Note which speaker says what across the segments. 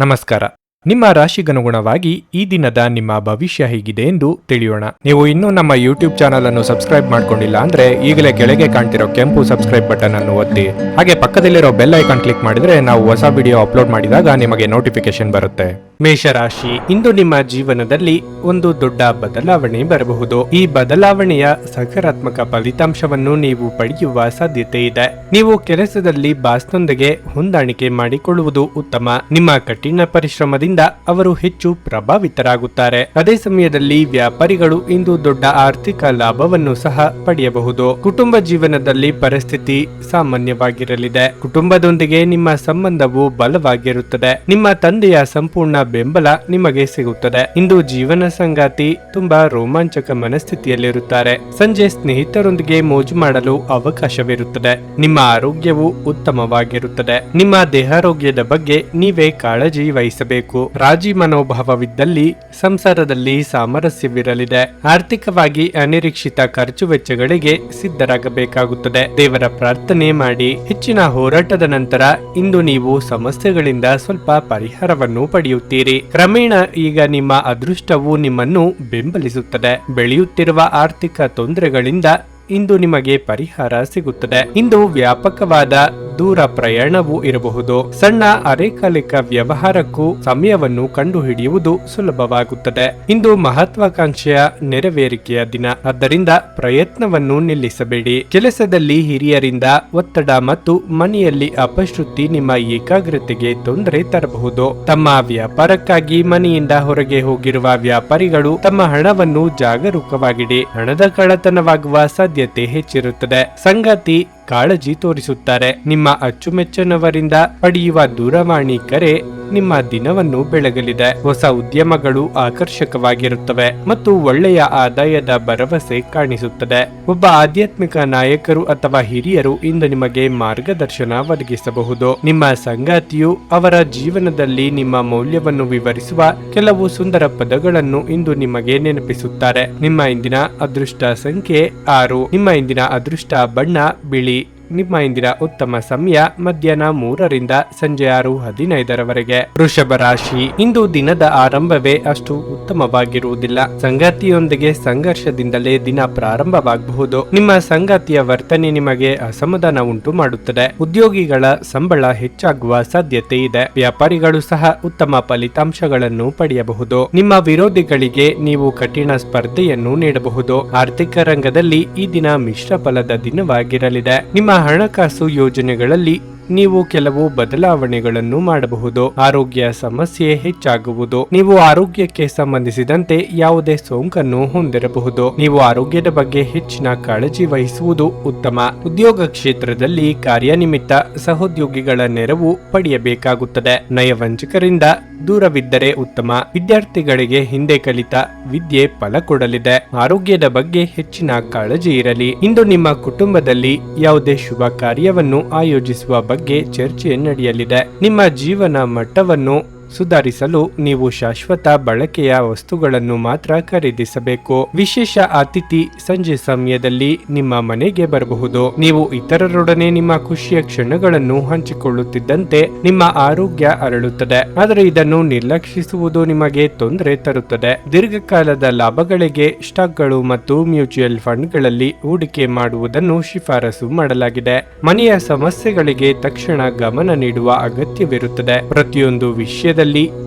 Speaker 1: ನಮಸ್ಕಾರ. ನಿಮ್ಮ ರಾಶಿಗನುಗುಣವಾಗಿ ಈ ದಿನದ ನಿಮ್ಮ ಭವಿಷ್ಯ ಹೇಗಿದೆ ಎಂದು ತಿಳಿಯೋಣ. ನೀವು ಇನ್ನೂ ನಮ್ಮ ಯೂಟ್ಯೂಬ್ ಚಾನಲ್ ಅನ್ನು ಸಬ್ಸ್ಕ್ರೈಬ್ ಮಾಡ್ಕೊಂಡಿಲ್ಲ ಅಂದ್ರೆ ಈಗಲೇ ಕೆಳಗೆ ಕಾಣ್ತಿರೋ ಕೆಂಪು ಸಬ್ಸ್ಕ್ರೈಬ್ ಬಟನ್ ಅನ್ನು ಒತ್ತಿ, ಹಾಗೆ ಪಕ್ಕದಲ್ಲಿರೋ ಬೆಲ್ ಐಕಾನ್ ಕ್ಲಿಕ್ ಮಾಡಿದ್ರೆ ನಾವು ಹೊಸ ವಿಡಿಯೋ ಅಪ್ಲೋಡ್ ಮಾಡಿದಾಗ ನಿಮಗೆ ನೋಟಿಫಿಕೇಶನ್ ಬರುತ್ತೆ. ಮೇಷರಾಶಿ, ಇಂದು ನಿಮ್ಮ ಜೀವನದಲ್ಲಿ ಒಂದು ದೊಡ್ಡ ಬದಲಾವಣೆ ಬರಬಹುದು. ಈ ಬದಲಾವಣೆಯ ಸಕಾರಾತ್ಮಕ ಫಲಿತಾಂಶವನ್ನು ನೀವು ಪಡೆಯುವ ಸಾಧ್ಯತೆ ಇದೆ. ನೀವು ಕೆಲಸದಲ್ಲಿ ಬಾಸ್ನೊಂದಿಗೆ ಹೊಂದಾಣಿಕೆ ಮಾಡಿಕೊಳ್ಳುವುದು ಉತ್ತಮ. ನಿಮ್ಮ ಕಠಿಣ ಪರಿಶ್ರಮದಿಂದ ಅವರು ಹೆಚ್ಚು ಪ್ರಭಾವಿತರಾಗುತ್ತಾರೆ. ಅದೇ ಸಮಯದಲ್ಲಿ ವ್ಯಾಪಾರಿಗಳು ಇಂದು ದೊಡ್ಡ ಆರ್ಥಿಕ ಲಾಭವನ್ನು ಸಹ ಪಡೆಯಬಹುದು. ಕುಟುಂಬ ಜೀವನದಲ್ಲಿ ಪರಿಸ್ಥಿತಿ ಸಾಮಾನ್ಯವಾಗಿರಲಿದೆ. ಕುಟುಂಬದೊಂದಿಗೆ ನಿಮ್ಮ ಸಂಬಂಧವು ಬಲವಾಗಿರುತ್ತದೆ. ನಿಮ್ಮ ತಂದೆಯ ಸಂಪೂರ್ಣ ಬೆಂಬಲ ನಿಮಗೆ ಸಿಗುತ್ತದೆ. ಇಂದು ಜೀವನ ಸಂಗಾತಿ ತುಂಬಾ ರೋಮಾಂಚಕ ಮನಸ್ಥಿತಿಯಲ್ಲಿರುತ್ತಾರೆ. ಸಂಜೆ ಸ್ನೇಹಿತರೊಂದಿಗೆ ಮೋಜು ಮಾಡಲು ಅವಕಾಶವಿರುತ್ತದೆ. ನಿಮ್ಮ ಆರೋಗ್ಯವು ಉತ್ತಮವಾಗಿರುತ್ತದೆ. ನಿಮ್ಮ ದೇಹಾರೋಗ್ಯದ ಬಗ್ಗೆ ನೀವೇ ಕಾಳಜಿ ವಹಿಸಬೇಕು. ರಾಜಿ ಮನೋಭಾವವಿದ್ದಲ್ಲಿ ಸಂಸಾರದಲ್ಲಿ ಸಾಮರಸ್ಯವಿರಲಿದೆ. ಆರ್ಥಿಕವಾಗಿ ಅನಿರೀಕ್ಷಿತ ಖರ್ಚು ವೆಚ್ಚಗಳಿಗೆ ಸಿದ್ಧರಾಗಬೇಕಾಗುತ್ತದೆ. ದೇವರ ಪ್ರಾರ್ಥನೆ ಮಾಡಿ. ಹೆಚ್ಚಿನ ಹೋರಾಟದ ನಂತರ ಇಂದು ನೀವು ಸಮಸ್ಯೆಗಳಿಂದ ಸ್ವಲ್ಪ ಪರಿಹಾರವನ್ನು ಪಡೆಯುತ್ತೀರಿ. ಕ್ರಮೇಣ ಈಗ ನಿಮ್ಮ ಅದೃಷ್ಟವು ನಿಮ್ಮನ್ನು ಬೆಂಬಲಿಸುತ್ತದೆ. ಬೆಳೆಯುತ್ತಿರುವ ಆರ್ಥಿಕ ತೊಂದರೆಗಳಿಂದ ಇಂದು ನಿಮಗೆ ಪರಿಹಾರ ಸಿಗುತ್ತದೆ. ಇಂದು ವ್ಯಾಪಕವಾದ ದೂರ ಪ್ರಯಾಣವೂ ಇರಬಹುದು. ಸಣ್ಣ ಅರೆಕಾಲಿಕ ವ್ಯವಹಾರಕ್ಕೂ ಸಮಯವನ್ನು ಕಂಡುಹಿಡಿಯುವುದು ಸುಲಭವಾಗುತ್ತದೆ. ಇಂದು ಮಹತ್ವಾಕಾಂಕ್ಷೆಯ ನೆರವೇರಿಕೆಯ ದಿನ, ಆದ್ದರಿಂದ ಪ್ರಯತ್ನವನ್ನು ನಿಲ್ಲಿಸಬೇಡಿ. ಕೆಲಸದಲ್ಲಿ ಹಿರಿಯರಿಂದ ಒತ್ತಡ ಮತ್ತು ಮನೆಯಲ್ಲಿ ಅಪಶ್ರುತಿ ನಿಮ್ಮ ಏಕಾಗ್ರತೆಗೆ ತೊಂದರೆ ತರಬಹುದು. ತಮ್ಮ ವ್ಯಾಪಾರಕ್ಕಾಗಿ ಮನೆಯಿಂದ ಹೊರಗೆ ಹೋಗಿರುವ ವ್ಯಾಪಾರಿಗಳು ತಮ್ಮ ಹಣವನ್ನು ಜಾಗರೂಕವಾಗಿಡಿ. ಹಣದ ಕಳ್ಳತನವಾಗುವ ಸಾಧ್ಯತೆ ಹೆಚ್ಚಿರುತ್ತದೆ. ಸಂಗಾತಿ ಕಾಳಜಿ ತೋರಿಸುತ್ತಾರೆ. ನಿಮ್ಮ ಅಚ್ಚುಮೆಚ್ಚನವರಿಂದ ಪಡೆಯುವ ದೂರವಾಣಿ ಕರೆ ನಿಮ್ಮ ದಿನವನ್ನು ಬೆಳಗಲಿದೆ. ಹೊಸ ಉದ್ಯಮಗಳು ಆಕರ್ಷಕವಾಗಿರುತ್ತವೆ ಮತ್ತು ಒಳ್ಳೆಯ ಆದಾಯದ ಭರವಸೆ ಕಾಣಿಸುತ್ತದೆ. ಒಬ್ಬ ಆಧ್ಯಾತ್ಮಿಕ ನಾಯಕರು ಅಥವಾ ಹಿರಿಯರು ಇಂದು ನಿಮಗೆ ಮಾರ್ಗದರ್ಶನ ಒದಗಿಸಬಹುದು. ನಿಮ್ಮ ಸಂಗಾತಿಯು ಅವರ ಜೀವನದಲ್ಲಿ ನಿಮ್ಮ ಮೌಲ್ಯವನ್ನು ವಿವರಿಸುವ ಕೆಲವು ಸುಂದರ ಪದಗಳನ್ನು ಇಂದು ನಿಮಗೆ ನೆನಪಿಸುತ್ತಾರೆ. ನಿಮ್ಮ ಇಂದಿನ ಅದೃಷ್ಟ ಸಂಖ್ಯೆ 6. ನಿಮ್ಮ ಇಂದಿನ ಅದೃಷ್ಟ ಬಣ್ಣ ಬಿಳಿ. ನಿಮ್ಮ ಇಂದಿನ ಉತ್ತಮ ಸಮಯ ಮಧ್ಯಾಹ್ನ 3ರಿಂದ ಸಂಜೆ 6:15 ವೃಷಭ ರಾಶಿ, ಇಂದು ದಿನದ ಆರಂಭವೇ ಅಷ್ಟು ಉತ್ತಮವಾಗಿರುವುದಿಲ್ಲ. ಸಂಗಾತಿಯೊಂದಿಗೆ ಸಂಘರ್ಷದಿಂದಲೇ ದಿನ ಪ್ರಾರಂಭವಾಗಬಹುದು. ನಿಮ್ಮ ಸಂಗಾತಿಯ ವರ್ತನೆ ನಿಮಗೆ ಅಸಮಾಧಾನ ಉಂಟು ಮಾಡುತ್ತದೆ. ಉದ್ಯೋಗಿಗಳ ಸಂಬಳ ಹೆಚ್ಚಾಗುವ ಸಾಧ್ಯತೆ ಇದೆ. ವ್ಯಾಪಾರಿಗಳು ಸಹ ಉತ್ತಮ ಫಲಿತಾಂಶಗಳನ್ನು ಪಡೆಯಬಹುದು. ನಿಮ್ಮ ವಿರೋಧಿಗಳಿಗೆ ನೀವು ಕಠಿಣ ಸ್ಪರ್ಧೆಯನ್ನು ನೀಡಬಹುದು. ಆರ್ಥಿಕ ರಂಗದಲ್ಲಿ ಈ ದಿನ ಮಿಶ್ರ ಫಲದ ದಿನವಾಗಿರಲಿದೆ. ನಿಮ್ಮ ಹಣಕಾಸು ಯೋಜನೆಗಳಲ್ಲಿ ನೀವು ಕೆಲವು ಬದಲಾವಣೆಗಳನ್ನು ಮಾಡಬಹುದು. ಆರೋಗ್ಯ ಸಮಸ್ಯೆ ಹೆಚ್ಚಾಗುವುದು. ನೀವು ಆರೋಗ್ಯಕ್ಕೆ ಸಂಬಂಧಿಸಿದಂತೆ ಯಾವುದೇ ಸೋಂಕನ್ನು ಹೊಂದಿರಬಹುದು. ನೀವು ಆರೋಗ್ಯದ ಬಗ್ಗೆ ಹೆಚ್ಚಿನ ಕಾಳಜಿ ವಹಿಸುವುದು ಉತ್ತಮ. ಉದ್ಯೋಗ ಕ್ಷೇತ್ರದಲ್ಲಿ ಕಾರ್ಯನಿಮಿತ್ತ ಸಹೋದ್ಯೋಗಿಗಳ ನೆರವು ಪಡೆಯಬೇಕಾಗುತ್ತದೆ. ನಯವಂಚಕರಿಂದ ದೂರವಿದ್ದರೆ ಉತ್ತಮ. ವಿದ್ಯಾರ್ಥಿಗಳಿಗೆ ಹಿಂದೆ ಕಲಿತ ವಿದ್ಯೆ ಫಲ ಕೊಡಲಿದೆ. ಆರೋಗ್ಯದ ಬಗ್ಗೆ ಹೆಚ್ಚಿನ ಕಾಳಜಿ ಇರಲಿ. ಇಂದು ನಿಮ್ಮ ಕುಟುಂಬದಲ್ಲಿ ಯಾವುದೇ ಶುಭ ಕಾರ್ಯವನ್ನು ಆಯೋಜಿಸುವ ಬಗ್ಗೆ ಚರ್ಚೆ ನಡೆಯಲಿದೆ. ನಿಮ್ಮ ಜೀವನ ಮಟ್ಟವನ್ನು ಸುಧಾರಿಸಲು ನೀವು ಶಾಶ್ವತ ಬಳಕೆಯ ವಸ್ತುಗಳನ್ನು ಮಾತ್ರ ಖರೀದಿಸಬೇಕು. ವಿಶೇಷ ಅತಿಥಿ ಸಂಜೆ ಸಮಯದಲ್ಲಿ ನಿಮ್ಮ ಮನೆಗೆ ಬರಬಹುದು. ನೀವು ಇತರರೊಡನೆ ನಿಮ್ಮ ಖುಷಿಯ ಕ್ಷಣಗಳನ್ನು ಹಂಚಿಕೊಳ್ಳುತ್ತಿದ್ದಂತೆ ನಿಮ್ಮ ಆರೋಗ್ಯ ಅರಳುತ್ತದೆ. ಆದರೆ ಇದನ್ನು ನಿರ್ಲಕ್ಷಿಸುವುದು ನಿಮಗೆ ತೊಂದರೆ ತರುತ್ತದೆ. ದೀರ್ಘಕಾಲದ ಲಾಭಗಳಿಗೆ ಸ್ಟಾಕ್ಗಳು ಮತ್ತು ಮ್ಯೂಚುವಲ್ ಫಂಡ್ಗಳಲ್ಲಿ ಹೂಡಿಕೆ ಮಾಡುವುದನ್ನು ಶಿಫಾರಸು ಮಾಡಲಾಗಿದೆ. ಮನೆಯ ಸಮಸ್ಯೆಗಳಿಗೆ ತಕ್ಷಣ ಗಮನ ನೀಡುವ ಅಗತ್ಯವಿರುತ್ತದೆ. ಪ್ರತಿಯೊಂದು ವಿಷಯದ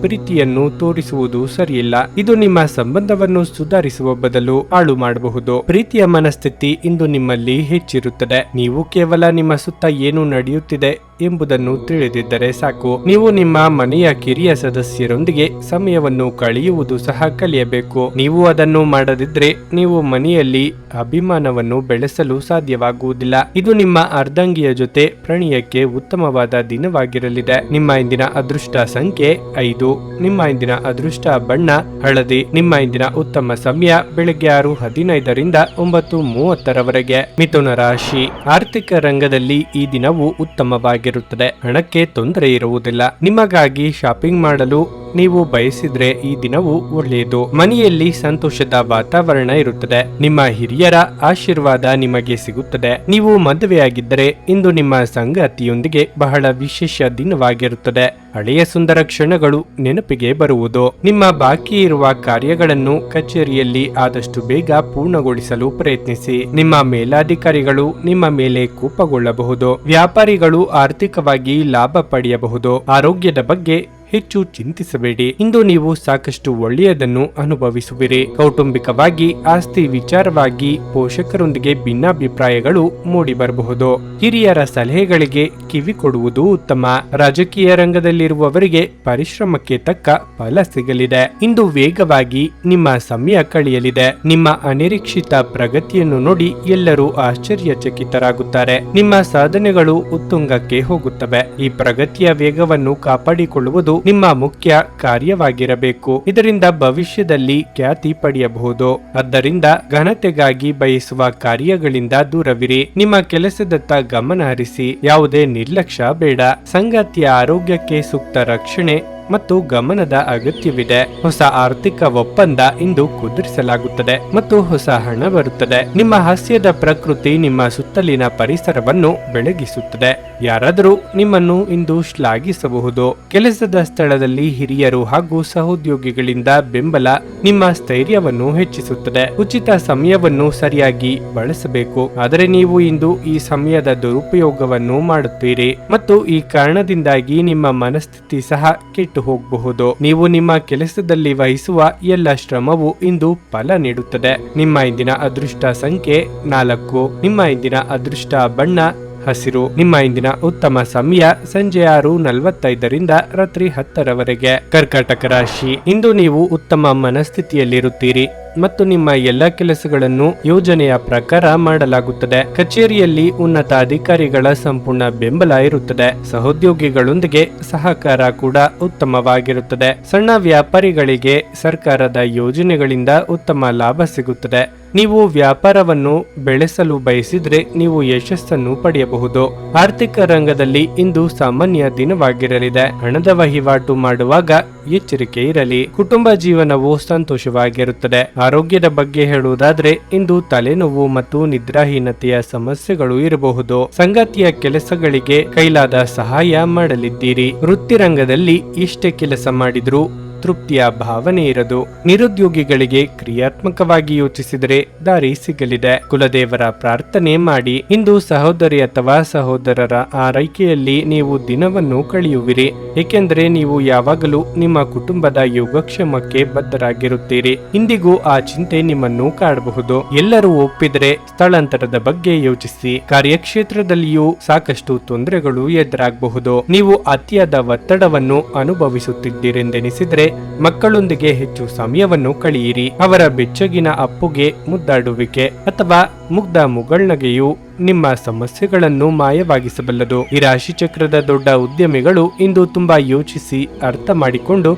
Speaker 1: ಪ್ರೀತಿಯನ್ನು ತೋರಿಸುವುದು ಸರಿಯಿಲ್ಲ. ಇದು ನಿಮ್ಮ ಸಂಬಂಧವನ್ನು ಸುಧಾರಿಸುವ ಬದಲು ಹಾಳು ಮಾಡಬಹುದು. ಪ್ರೀತಿಯ ಮನಸ್ಥಿತಿ ಇಂದು ನಿಮ್ಮಲ್ಲಿ ಹೆಚ್ಚಿರುತ್ತದೆ. ನೀವು ಕೇವಲ ನಿಮ್ಮ ಸುತ್ತ ಏನು ನಡೆಯುತ್ತಿದೆ ಎಂಬುದನ್ನು ತಿಳಿದಿದ್ದರೆ ಸಾಕು. ನೀವು ನಿಮ್ಮ ಮನೆಯ ಕಿರಿಯ ಸದಸ್ಯರೊಂದಿಗೆ ಸಮಯವನ್ನು ಕಳೆಯುವುದು ಸಹ ಕಲಿಯಬೇಕು. ನೀವು ಅದನ್ನು ಮಾಡದಿದ್ರೆ ನೀವು ಮನೆಯಲ್ಲಿ ಅಭಿಮಾನವನ್ನು ಬೆಳೆಸಲು ಸಾಧ್ಯವಾಗುವುದಿಲ್ಲ. ಇದು ನಿಮ್ಮ ಅರ್ಧಾಂಗಿಯ ಜೊತೆ ಪ್ರಣಯಕ್ಕೆ ಉತ್ತಮವಾದ ದಿನವಾಗಿರಲಿದೆ. ನಿಮ್ಮ ಇಂದಿನ ಅದೃಷ್ಟ ಸಂಖ್ಯೆ 5. ನಿಮ್ಮ ಇಂದಿನ ಅದೃಷ್ಟ ಬಣ್ಣ ಹಳದಿ. ನಿಮ್ಮ ಇಂದಿನ ಉತ್ತಮ ಸಮಯ ಬೆಳಗ್ಗೆ 6:15ರಿಂದ 9:30 ಮಿಥುನ ರಾಶಿ, ಆರ್ಥಿಕ ರಂಗದಲ್ಲಿ ಈ ದಿನವು ಉತ್ತಮವಾಗಿರುತ್ತದೆ. ಹಣಕ್ಕೆ ತೊಂದರೆ ಇರುವುದಿಲ್ಲ. ನಿಮಗಾಗಿ ಶಾಪಿಂಗ್ ಮಾಡಲು ನೀವು ಬಯಸಿದ್ರೆ ಈ ದಿನವು ಒಳ್ಳೆಯದು. ಮನೆಯಲ್ಲಿ ಸಂತೋಷದ ವಾತಾವರಣ ಇರುತ್ತದೆ. ನಿಮ್ಮ ಹಿರಿಯರ ಆಶೀರ್ವಾದ ನಿಮಗೆ ಸಿಗುತ್ತದೆ. ನೀವು ಮದುವೆಯಾಗಿದ್ದರೆ ಇಂದು ನಿಮ್ಮ ಸಂಗಾತಿಯೊಂದಿಗೆ ಬಹಳ ವಿಶೇಷ ದಿನವಾಗಿರುತ್ತದೆ. ಹಳೆಯ ಸುಂದರ ಕ್ಷಣಗಳು ನೆನಪಿಗೆ ಬರುವುದು. ನಿಮ್ಮ ಬಾಕಿ ಇರುವ ಕಾರ್ಯಗಳನ್ನು ಕಚೇರಿಯಲ್ಲಿ ಆದಷ್ಟು ಬೇಗ ಪೂರ್ಣಗೊಳಿಸಲು ಪ್ರಯತ್ನಿಸಿ. ನಿಮ್ಮ ಮೇಲಾಧಿಕಾರಿಗಳು ನಿಮ್ಮ ಮೇಲೆ ಕೋಪಗೊಳ್ಳಬಹುದು. ವ್ಯಾಪಾರಿಗಳು ಆರ್ಥಿಕವಾಗಿ ಲಾಭ ಪಡೆಯಬಹುದು. ಆರೋಗ್ಯದ ಬಗ್ಗೆ ಹೆಚ್ಚು ಚಿಂತಿಸಬೇಡಿ. ಇಂದು ನೀವು ಸಾಕಷ್ಟು ಒಳ್ಳೆಯದನ್ನು ಅನುಭವಿಸುವಿರಿ. ಕೌಟುಂಬಿಕವಾಗಿ ಆಸ್ತಿ ವಿಚಾರವಾಗಿ ಪೋಷಕರೊಂದಿಗೆ ಭಿನ್ನಾಭಿಪ್ರಾಯಗಳು ಮೂಡಿ ಬರಬಹುದು. ಹಿರಿಯರ ಸಲಹೆಗಳಿಗೆ ಕಿವಿ ಕೊಡುವುದು ಉತ್ತಮ. ರಾಜಕೀಯ ರಂಗದಲ್ಲಿರುವವರಿಗೆ ಪರಿಶ್ರಮಕ್ಕೆ ತಕ್ಕ ಫಲ ಸಿಗಲಿದೆ. ಇಂದು ವೇಗವಾಗಿ ನಿಮ್ಮ ಸಮಯ ಕಳೆಯಲಿದೆ. ನಿಮ್ಮ ಅನಿರೀಕ್ಷಿತ ಪ್ರಗತಿಯನ್ನು ನೋಡಿ ಎಲ್ಲರೂ ಆಶ್ಚರ್ಯಚಕಿತರಾಗುತ್ತಾರೆ. ನಿಮ್ಮ ಸಾಧನೆಗಳು ಉತ್ತುಂಗಕ್ಕೆ ಹೋಗುತ್ತವೆ. ಈ ಪ್ರಗತಿಯ ವೇಗವನ್ನು ಕಾಪಾಡಿಕೊಳ್ಳುವುದು ನಿಮ್ಮ ಮುಖ್ಯ ಕಾರ್ಯವಾಗಿರಬೇಕು. ಇದರಿಂದ ಭವಿಷ್ಯದಲ್ಲಿ ಖ್ಯಾತಿ ಪಡೆಯಬಹುದು. ಆದ್ದರಿಂದ ಘನತೆಗಾಗಿ ಬಯಸುವ ಕಾರ್ಯಗಳಿಂದ ದೂರವಿರಿ. ನಿಮ್ಮ ಕೆಲಸದತ್ತ ಗಮನ ಹರಿಸಿ. ಯಾವುದೇ ನಿರ್ಲಕ್ಷ್ಯ ಬೇಡ. ಸಂಗಾತಿಯ ಆರೋಗ್ಯಕ್ಕೆ ಸೂಕ್ತ ರಕ್ಷಣೆ ಮತ್ತು ಗಮನದ ಅಗತ್ಯವಿದೆ. ಹೊಸ ಆರ್ಥಿಕ ಒಪ್ಪಂದ ಇಂದು ಕುದುರಿಸಲಾಗುತ್ತದೆ ಮತ್ತು ಹೊಸ ಹಣ ಬರುತ್ತದೆ. ನಿಮ್ಮ ಹಾಸ್ಯದ ಪ್ರಕೃತಿ ನಿಮ್ಮ ಸುತ್ತಲಿನ ಪರಿಸರವನ್ನು ಬೆಳಗಿಸುತ್ತದೆ. ಯಾರಾದರೂ ನಿಮ್ಮನ್ನು ಇಂದು ಶ್ಲಾಘಿಸಬಹುದು. ಕೆಲಸದ ಸ್ಥಳದಲ್ಲಿ ಹಿರಿಯರು ಹಾಗೂ ಸಹೋದ್ಯೋಗಿಗಳಿಂದ ಬೆಂಬಲ ನಿಮ್ಮ ಸ್ಥೈರ್ಯವನ್ನು ಹೆಚ್ಚಿಸುತ್ತದೆ. ಉಚಿತ ಸಮಯವನ್ನು ಸರಿಯಾಗಿ ಬಳಸಬೇಕು. ಆದರೆ ನೀವು ಇಂದು ಈ ಸಮಯದ ದುರುಪಯೋಗವನ್ನು ಮಾಡುತ್ತೀರಿ ಮತ್ತು ಈ ಕಾರಣದಿಂದಾಗಿ ನಿಮ್ಮ ಮನಸ್ಥಿತಿ ಸಹ ಕೆಟ್ಟು ಹೋಗಬಹುದು. ನೀವು ನಿಮ್ಮ ಕೆಲಸದಲ್ಲಿ ವಹಿಸುವ ಎಲ್ಲ ಶ್ರಮವು ಇಂದು ಫಲ ನೀಡುತ್ತದೆ. ನಿಮ್ಮ ಇಂದಿನ ಅದೃಷ್ಟ ಸಂಖ್ಯೆ 4. ನಿಮ್ಮ ಇಂದಿನ ಅದೃಷ್ಟ ಬಣ್ಣ ಹಸಿರು. ನಿಮ್ಮ ಇಂದಿನ ಉತ್ತಮ ಸಮಯ ಸಂಜೆ 6:45 ರಾತ್ರಿ 10 ಕರ್ಕಾಟಕ ರಾಶಿ. ಇಂದು ನೀವು ಉತ್ತಮ ಮನಸ್ಥಿತಿಯಲ್ಲಿರುತ್ತೀರಿ ಮತ್ತು ನಿಮ್ಮ ಎಲ್ಲ ಕೆಲಸಗಳನ್ನು ಯೋಜನೆಯ ಪ್ರಕಾರ ಮಾಡಲಾಗುತ್ತದೆ. ಕಚೇರಿಯಲ್ಲಿ ಉನ್ನತ ಅಧಿಕಾರಿಗಳ ಸಂಪೂರ್ಣ ಬೆಂಬಲ ಇರುತ್ತದೆ. ಸಹೋದ್ಯೋಗಿಗಳೊಂದಿಗೆ ಸಹಕಾರ ಕೂಡ ಉತ್ತಮವಾಗಿರುತ್ತದೆ. ಸಣ್ಣ ವ್ಯಾಪಾರಿಗಳಿಗೆ ಸರ್ಕಾರದ ಯೋಜನೆಗಳಿಂದ ಉತ್ತಮ ಲಾಭ ಸಿಗುತ್ತದೆ. ನೀವು ವ್ಯಾಪಾರವನ್ನು ಬೆಳೆಸಲು ಬಯಸಿದ್ರೆ ನೀವು ಯಶಸ್ಸನ್ನು ಪಡೆಯಬಹುದು. ಆರ್ಥಿಕ ರಂಗದಲ್ಲಿ ಇಂದು ಸಾಮಾನ್ಯ ದಿನವಾಗಿರಲಿದೆ. ಹಣದ ವಹಿವಾಟು ಮಾಡುವಾಗ ಎಚ್ಚರಿಕೆ ಇರಲಿ. ಕುಟುಂಬ ಜೀವನವು ಸಂತೋಷವಾಗಿರುತ್ತದೆ. ಆರೋಗ್ಯದ ಬಗ್ಗೆ ಹೇಳುವುದಾದ್ರೆ ಇಂದು ತಲೆನೋವು ಮತ್ತು ನಿದ್ರಾಹೀನತೆಯ ಸಮಸ್ಯೆಗಳು ಇರಬಹುದು. ಸಂಗಾತಿಯ ಕೆಲಸಗಳಿಗೆ ಕೈಲಾದ ಸಹಾಯ ಮಾಡಲಿದ್ದೀರಿ. ವೃತ್ತಿರಂಗದಲ್ಲಿ ಎಷ್ಟೇ ಕೆಲಸ ಮಾಡಿದ್ರೂ ತೃಪ್ತಿಯ ಭಾವನೆ ಇರದು. ನಿರುದ್ಯೋಗಿಗಳಿಗೆ ಕ್ರಿಯಾತ್ಮಕವಾಗಿ ಯೋಚಿಸಿದರೆ ದಾರಿ ಸಿಗಲಿದೆ. ಕುಲದೇವರ ಪ್ರಾರ್ಥನೆ ಮಾಡಿ. ಇಂದು ಸಹೋದರಿ ಅಥವಾ ಸಹೋದರರ ಆರೈಕೆಯಲ್ಲಿ ನೀವು ದಿನವನ್ನು ಕಳೆಯುವಿರಿ, ಏಕೆಂದರೆ ನೀವು ಯಾವಾಗಲೂ ನಿಮ್ಮ ಕುಟುಂಬದ ಯೋಗಕ್ಷೇಮಕ್ಕೆ ಬದ್ಧರಾಗಿರುತ್ತೀರಿ. ಇಂದಿಗೂ ಆ ಚಿಂತೆ ನಿಮ್ಮನ್ನು ಕಾಡಬಹುದು. ಎಲ್ಲರೂ ಒಪ್ಪಿದರೆ ಸ್ಥಳಾಂತರದ ಬಗ್ಗೆ ಯೋಚಿಸಿ. ಕಾರ್ಯಕ್ಷೇತ್ರದಲ್ಲಿಯೂ ಸಾಕಷ್ಟು ತೊಂದರೆಗಳು ಎದುರಾಗಬಹುದು. ನೀವು ಅತಿಯಾದ ಒತ್ತಡವನ್ನು ಅನುಭವಿಸುತ್ತಿದ್ದೀರೆಂದೆನಿಸಿದರೆ ಮಕ್ಕಳೊಂದಿಗೆ ಹೆಚ್ಚು ಸಮಯವನ್ನು ಕಳೆಯಿರಿ. ಅವರ ಬೆಚ್ಚಗಿನ ಅಪ್ಪುಗೆ ಮುದ್ದಾಡುವಿಕೆ ಅಥವಾ ಮುಗ್ಧ ಮುಗುಳ್ನಗೆಯು ನಿಮ್ಮ ಸಮಸ್ಯೆಗಳನ್ನು ಮಾಯವಾಗಿಸಬಲ್ಲದು. ಈ ರಾಶಿಚಕ್ರದ ದೊಡ್ಡ ಉದ್ಯಮಿಗಳು ಇಂದು ತುಂಬಾ ಯೋಚಿಸಿ ಅರ್ಥ ಮಾಡಿಕೊಂಡು